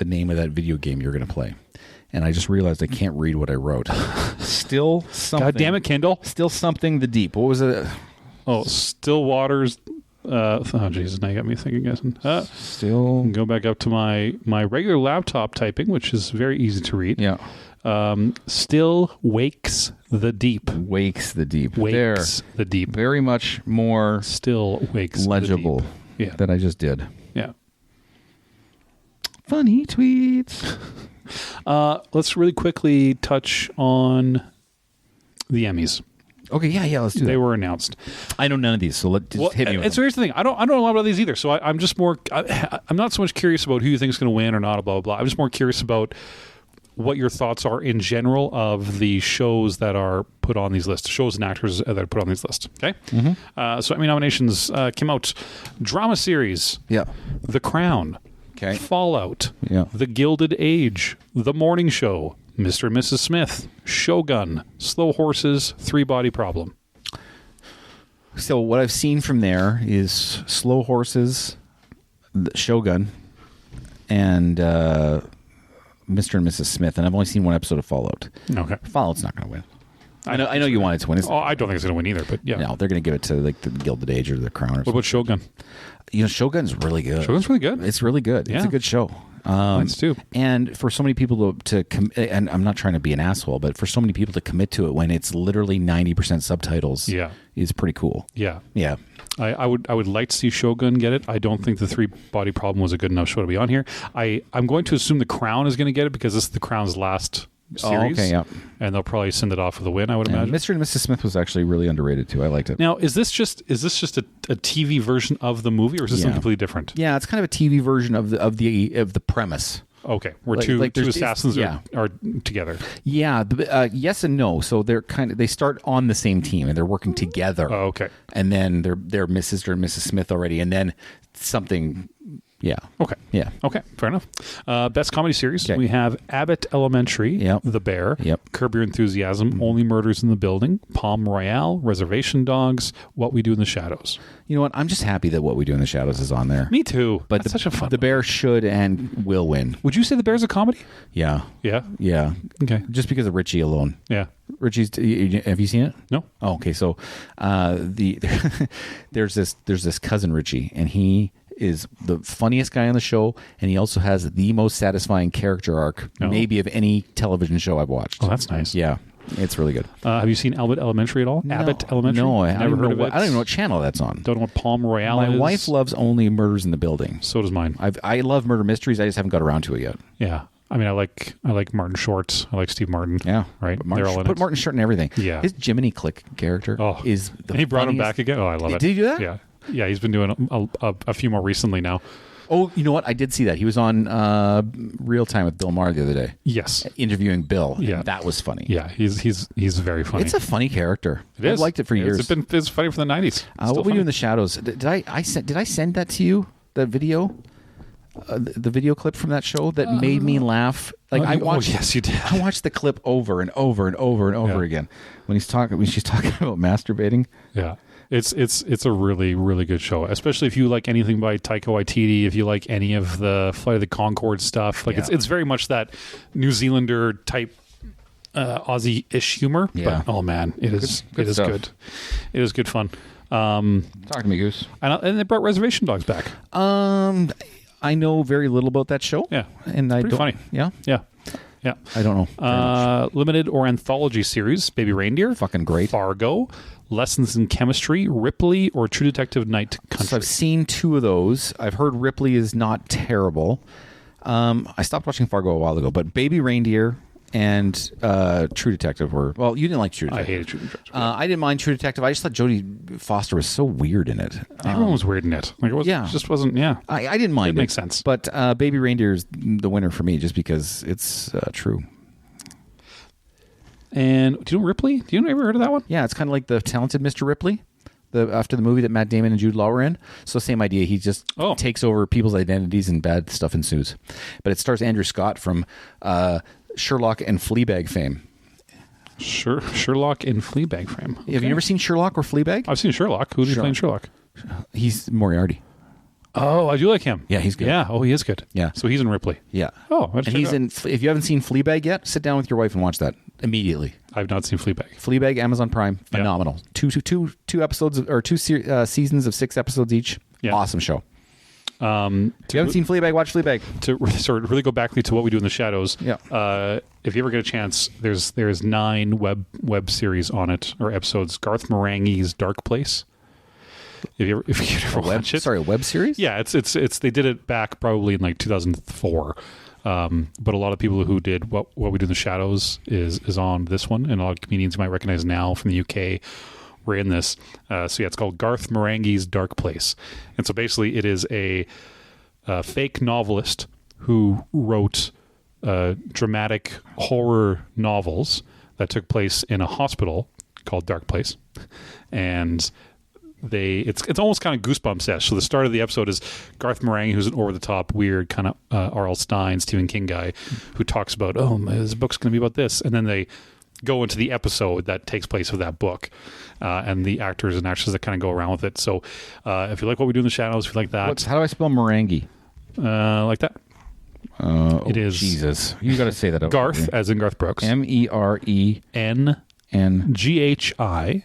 name of that video game you're going to play. And I just realized I can't read what I wrote. Still something. God damn it, Kindle! Still something. The Deep. What was it? Oh, Still Waters. Oh Jesus! Now you got me thinking. Still. Go back up to my regular laptop typing, which is very easy to read. Yeah. Still wakes the deep. Wakes the deep. Wakes the deep. Very much more. Still wakes legible. The deep. Yeah. That I just did. Yeah. Funny tweets. Let's really quickly touch on the Emmys. Okay, yeah, let's do that. They were announced. I know none of these, so hit me with so here's the thing. I don't know a lot about these either. So I'm just more. I'm not so much curious about who you think is going to win or not. Blah blah blah. I'm just more curious about what your thoughts are in general of the shows that are put on these lists, shows and actors that are put on these lists. Okay. Mm-hmm. So Emmy nominations came out: drama series, yeah, The Crown, okay, Fallout, yeah, The Gilded Age, The Morning Show, Mr. and Mrs. Smith, Shogun, Slow Horses, Three Body Problem. So what I've seen from there is Slow Horses, Shogun, and Mr. and Mrs. Smith, and I've only seen one episode of Fallout. Okay. Fallout's not going to win. I know you want it to win. I don't think it's going to win either, but yeah. No, they're going to give it to like the Gilded Age or the Crown or something. What about Shogun? Shogun's really good. Shogun's really good. It's really good. Yeah. It's a good show. Mine's too. And for so many people to and I'm not trying to be an asshole, but for so many people to commit to it when it's literally 90% subtitles, is pretty cool. Yeah, yeah. I would like to see Shogun get it. I don't think the Three Body Problem was a good enough show to be on here. I'm going to assume the Crown is going to get it because this is the Crown's last series. Okay, yeah. And they'll probably send it off with a win, I would imagine. Mr. and Mrs. Smith was actually really underrated too. I liked it. Now, is this just a TV version of the movie, or is this something completely different? Yeah, it's kind of a TV version of the premise. Okay, where two assassins are together. Yeah, yes and no. So they start on the same team and they're working together. Oh, okay. And then they're Mr. and Mrs. Smith already, and then something. Yeah. Okay. Yeah. Okay. Fair enough. Best comedy series. Okay. We have Abbott Elementary, The Bear, Curb Your Enthusiasm, Only Murders in the Building, Palm Royale, Reservation Dogs, What We Do in the Shadows. You know what? I'm just happy that What We Do in the Shadows is on there. Me too. But that's such a fun. The Bear should and will win. Would you say The Bear's a comedy? Yeah. Yeah. Yeah. Okay. Just because of Richie alone. Yeah. Richie's. Have you seen it? No. Oh, okay. So, there's this cousin Richie, and he is the funniest guy on the show, and he also has the most satisfying character arc maybe of any television show I've watched. Oh, that's nice. Yeah, it's really good. Have you seen Abbott Elementary at all? No. Abbott Elementary? No, I never heard of it. I don't even know what channel that's on. Don't know what Palm Royale is. My wife loves Only Murders in the Building. So does mine. I love murder mysteries. I just haven't got around to it yet. Yeah. I mean, I like Martin Short. I like Steve Martin. Yeah, right. They're all in it. Martin Short and everything. Yeah, his Jiminy Click character is. And he brought him back again. Oh, I love it. Did he do that? Yeah, yeah. He's been doing a few more recently now. Oh, you know what? I did see that. He was on Real Time with Bill Maher the other day. Yes, interviewing Bill. Yeah, that was funny. Yeah, he's very funny. It's a funny character. I've liked it for years. It's funny for the 90s. What We Do in the Shadows? Did I send that to you? That video. The video clip from that show that made me laugh. Like I watched. Yes, you did. I watched the clip over and over and over and over again when she's talking about masturbating. Yeah, it's a really, really good show, especially if you like anything by Taika Waititi. If you like any of the Flight of the Conchords stuff, like it's very much that New Zealander type Aussie-ish humor. Yeah. But oh man, it is good. It is good fun. Talk to me, Goose. And they brought Reservation Dogs back. I know very little about that show. Yeah, and it's pretty funny. Yeah, yeah. Yeah. I don't know. very much. Limited or anthology series: Baby Reindeer, Fucking great. Fargo, Lessons in Chemistry, Ripley, or True Detective Night Country. So I've seen 2 of those. I've heard Ripley is not terrible. I stopped watching Fargo a while ago, but Baby Reindeer and True Detective were... Well, you didn't like True Detective. I hated True Detective. I didn't mind True Detective. I just thought Jodie Foster was so weird in it. Everyone was weird in it. Like it just wasn't. Yeah, I didn't mind it. Makes sense. But Baby Reindeer is the winner for me just because it's true. And do you know Ripley? Do you ever heard of that one? Yeah, it's kind of like the Talented Mr. Ripley. After the movie that Matt Damon and Jude Law were in. So same idea. He just takes over people's identities and bad stuff ensues. But it stars Andrew Scott from Sherlock and Fleabag fame. Sherlock and Fleabag fame. Okay. Have you ever seen Sherlock or Fleabag? I've seen Sherlock. Who's he playing Sherlock? He's Moriarty. Oh, I do like him. Yeah, he's good. Yeah. Oh, he is good. Yeah. So he's in Ripley. Yeah. Oh, and he's in. If you haven't seen Fleabag yet, sit down with your wife and watch that immediately. I've not seen Fleabag. Fleabag, Amazon Prime, phenomenal. Yeah. Two episodes or two seasons of 6 episodes each. Yeah. Awesome show. If you haven't seen Fleabag, watch Fleabag. To sort of really go back to what we do in the shadows. Yeah. If you ever get a chance, there's 9 web series on it or episodes. Garth Marenghi's Dark Place. If you ever watch it, sorry, a web series? Yeah, it's they did it back probably in like 2004. But a lot of people who did what we do in the shadows is on this one, and a lot of comedians you might recognize now from the UK were in this. So yeah, it's called Garth Marenghi's Dark Place, and so basically it is a fake novelist who wrote dramatic horror novels that took place in a hospital called Dark Place, and it's almost kind of Goosebumps-esque. So the start of the episode is Garth Marenghi, who's an over-the-top, weird kind of R.L. Stine, Stephen King guy, who talks about, this book's going to be about this. And then they go into the episode that takes place with that book, and the actors and actresses that kind of go around with it. So if you like what we do in the shadows, if you like that. How do I spell Marenghi? Like that. It is. Jesus. You got to say that out. Garth, as in Garth Brooks. Merenen. G-H-I.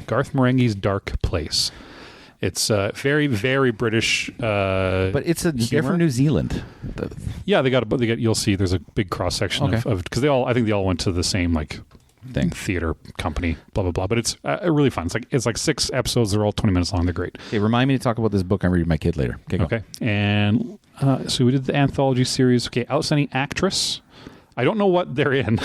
Garth Marenghi's Dark Place. It's very, very British. But they're from New Zealand. Yeah, they got. You'll see. There's a big cross section of because I think they all went to the same thing, theater company, blah blah blah. But it's really fun. It's like 6 episodes. They're all 20 minutes long. They're great. Okay, remind me to talk about this book I'm reading my kid later. Okay. And so we did the anthology series. Okay, outstanding actress. I don't know what they're in.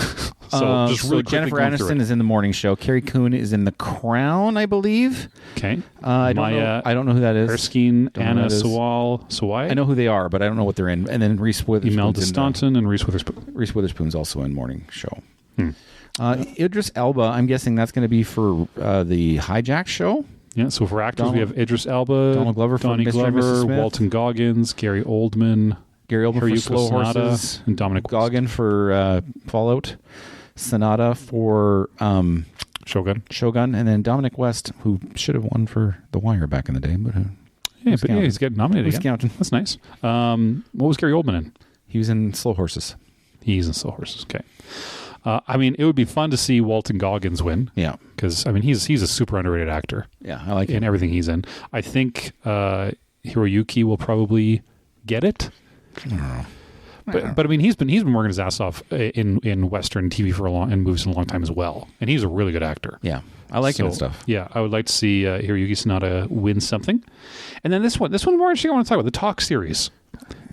So Jennifer Aniston is in The Morning Show. Carrie Coon is in The Crown, I believe. Okay. I don't know who that is. Erskine, Anna Sawai. I know who they are, but I don't know what they're in. And then Reese Witherspoon. Imelda Staunton and Reese Witherspoon. Reese Witherspoon's also in Morning Show. Idris Elba, I'm guessing that's going to be for the Hijack show. Yeah, so for actors, we have Idris Elba, Donald Glover, Donnie Glover, Walton Goggins, Gary Oldman for Slow Horses, and Dominic Goggin for Fallout, Sonata for Shogun, and then Dominic West, who should have won for The Wire back in the day, but he's getting nominated again. Counting. That's nice. What was Gary Oldman in? He was in Slow Horses. He's in Slow Horses. Okay. It would be fun to see Walton Goggins win. Yeah, because he's a super underrated actor. Yeah, I like him in everything he's in. I think Hiroyuki will probably get it. I don't know. But he's been working his ass off in Western TV and movies for a long time as well, and he's a really good actor. Yeah, I like him and stuff. Yeah, I would like to see Hiroyuki Sanada win something, and then this one more interesting. I want to talk about the Talk series,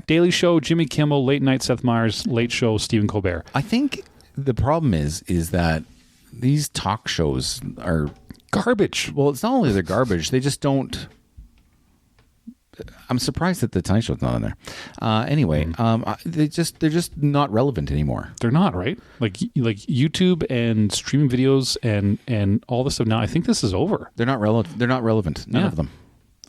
Daily Show, Jimmy Kimmel, Late Night, Seth Meyers, Late Show, Stephen Colbert. I think the problem is that these talk shows are garbage. Well, it's not only they're garbage; they just don't. I'm surprised that the Tonight Show's not on there. They're just not relevant anymore. They're not, right? Like YouTube and streaming videos and all this stuff now. I think this is over. They're not relevant. They're not relevant. None of them.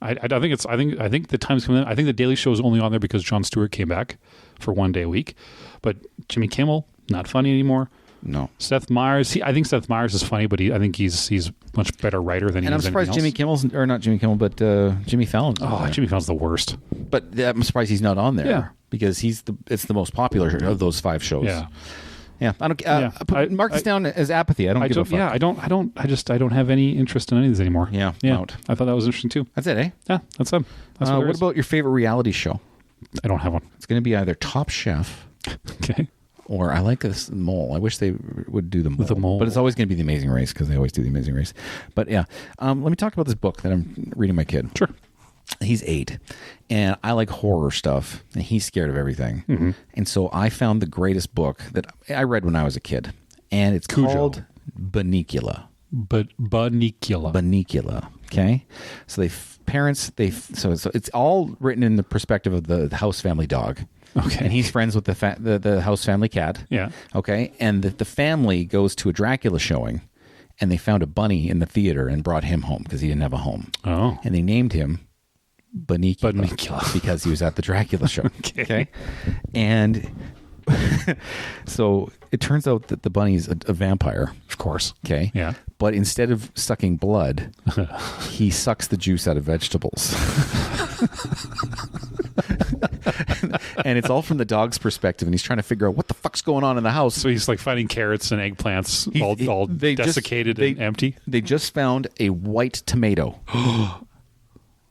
I think the time's coming in. I think the Daily Show is only on there because Jon Stewart came back for one day a week. But Jimmy Kimmel, not funny anymore. No. Seth Meyers, I think Seth Meyers is funny, but I think he's much better writer than he is. And I'm surprised Jimmy Fallon. Jimmy Fallon's the worst. But I'm surprised he's not on there. Yeah. Because it's the most popular of those 5 shows. Yeah. Yeah. I don't. Mark this down as apathy. I don't give a fuck. Yeah. I don't have any interest in any of these anymore. Yeah. Yeah. Out. I thought that was interesting too. That's it, eh? Yeah. That's them. What about your favorite reality show? I don't have one. It's going to be either Top Chef. Okay. Or I like this mole. I wish they would do the mole. The mole. But it's always going to be The Amazing Race because they always do The Amazing Race. But yeah, let me talk about this book that I'm reading my kid. Sure. He's 8, and I like horror stuff, and he's scared of everything. Mm-hmm. And so I found the greatest book that I read when I was a kid, and it's called Bunnicula. Bunnicula. Okay, so so it's all written in the perspective of the house family dog. Okay, and he's friends with the house family cat. Yeah. Okay, and the family goes to a Dracula showing, and they found a bunny in the theater and brought him home because he didn't have a home. Oh, and they named him Bunnicula because he was at the Dracula show. Okay. And so it turns out that the bunny's a vampire. Of course. Okay. Yeah. But instead of sucking blood, he sucks the juice out of vegetables. And it's all from the dog's perspective, and he's trying to figure out what the fuck's going on in the house. So he's like finding carrots and eggplants all desiccated and empty. They just found a white tomato.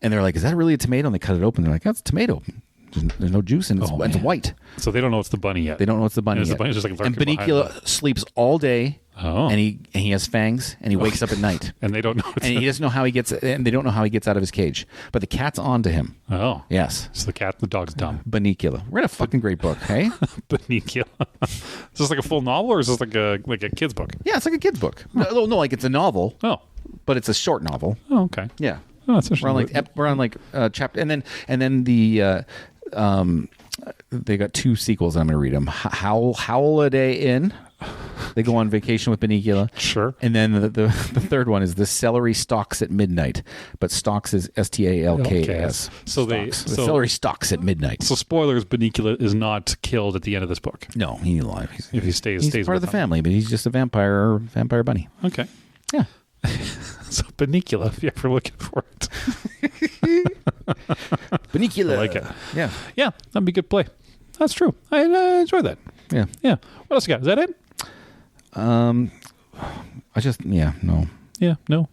And they're like, is that really a tomato? And they cut it open. They're like, that's a tomato. There's no juice, and it's white. So they don't know it's the bunny yet. They don't know it's the bunny yet. The bunny's just like and Bunnicula sleeps all day, and he has fangs, and he wakes up at night. And they don't know. And he doesn't know how he gets. And they don't know how he gets out of his cage. But the cat's on to him. Oh, yes. So the dog's dumb. Bunnicula. Read a fucking great book, hey? Bunnicula. Is this like a full novel, or is this like a kid's book? Yeah, it's like a kid's book. No, like it's a novel. Oh, but it's a short novel. Oh, okay. Yeah. Oh, that's interesting. We're on chapter, and then the they got 2 sequels. I'm going to read them. Holiday Inn. They go on vacation with Bunnicula. Sure. And then the third one is The Celery Stalks at Midnight, but stalks is STALKS. So the celery stalks at midnight. So spoilers: Bunnicula is not killed at the end of this book. No, he's alive. If he stays part of the family, but he's just a vampire bunny. Okay. Yeah. So Bunnicula, if you're ever looking for it. Bunnicula. I like it. Yeah. Yeah, that'd be a good play. That's true. I enjoy that. Yeah. Yeah. What else you got? Is that it? No. Yeah, no.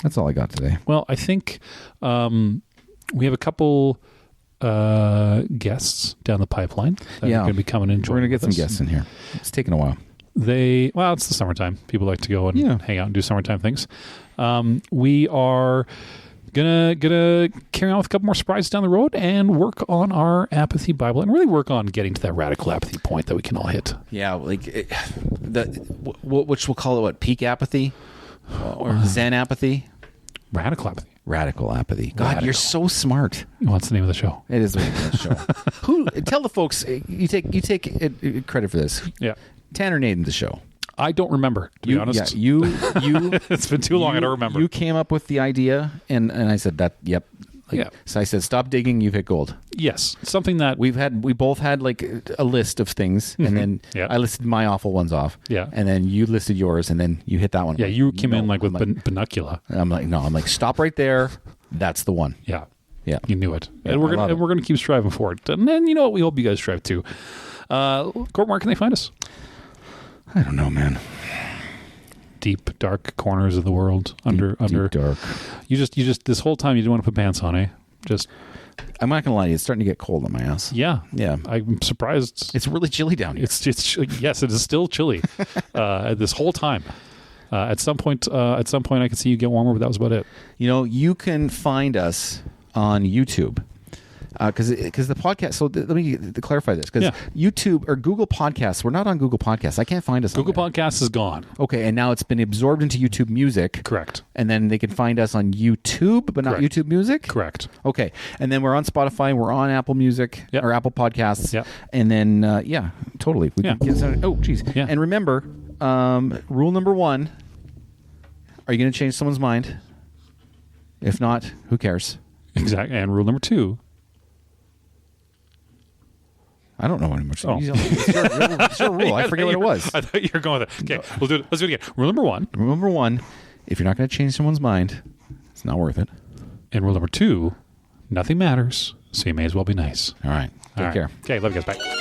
That's all I got today. Well, I think we have a couple guests down the pipeline that are going to be coming in. We're going to get some guests in here. It's taking a while. It's the summertime. People like to go and hang out and do summertime things. We are gonna carry on with a couple more surprises down the road and work on our apathy Bible and really work on getting to that radical apathy point that we can all hit. Yeah, which we'll call it what? Peak apathy or Zen apathy? Radical apathy. Radical apathy. God, you're so smart. What's the name of the show? It is the name of the show. Tell the folks you take credit for this. Yeah. Tanner named the show. I don't remember, to be honest. Yeah, you it's been too long, I don't remember. You came up with the idea, and I said that, yep. Yeah. So I said, stop digging, you've hit gold. Yes. Something that we both had like a list of things, and then I listed my awful ones off. Yeah. And then you listed yours, and then you hit that one. Yeah, you came in like with Bunnicula. I'm like, stop right there. That's the one. Yeah. Yeah. You knew it. Yeah, and we're gonna keep striving for it. And then you know what, we hope you guys strive too. Corbyn, where can they find us? I don't know, man. Deep, dark corners of the world. Deep dark. You just this whole time you didn't want to put pants on, eh? I'm not gonna lie to you, it's starting to get cold on my ass. Yeah. Yeah. I'm surprised. It's really chilly down here. It's yes, it is still chilly. This whole time. At some point I could see you get warmer, but that was about it. You know, you can find us on YouTube. Because the podcast, so let me clarify this. Because YouTube or Google Podcasts, we're not on Google Podcasts. I can't find us Google on there. Podcasts is gone. Okay, and now it's been absorbed into YouTube Music. Correct. And then they can find us on YouTube, but not YouTube Music? Correct. Okay, and then we're on Spotify, we're on Apple Music, or Apple Podcasts. Yeah. And then, totally. Oh, geez. Yeah. And remember, rule number 1, are you going to change someone's mind? If not, who cares? Exactly. And rule number 2, I don't know anymore. Oh. It's your rule. I forget what it was. I thought you were going with it. Okay, we'll do it. Let's do it again. Rule number 1. Rule number 1, if you're not going to change someone's mind, it's not worth it. And rule number 2, nothing matters, so you may as well be nice. All right. Take care. Okay, love you guys. Bye.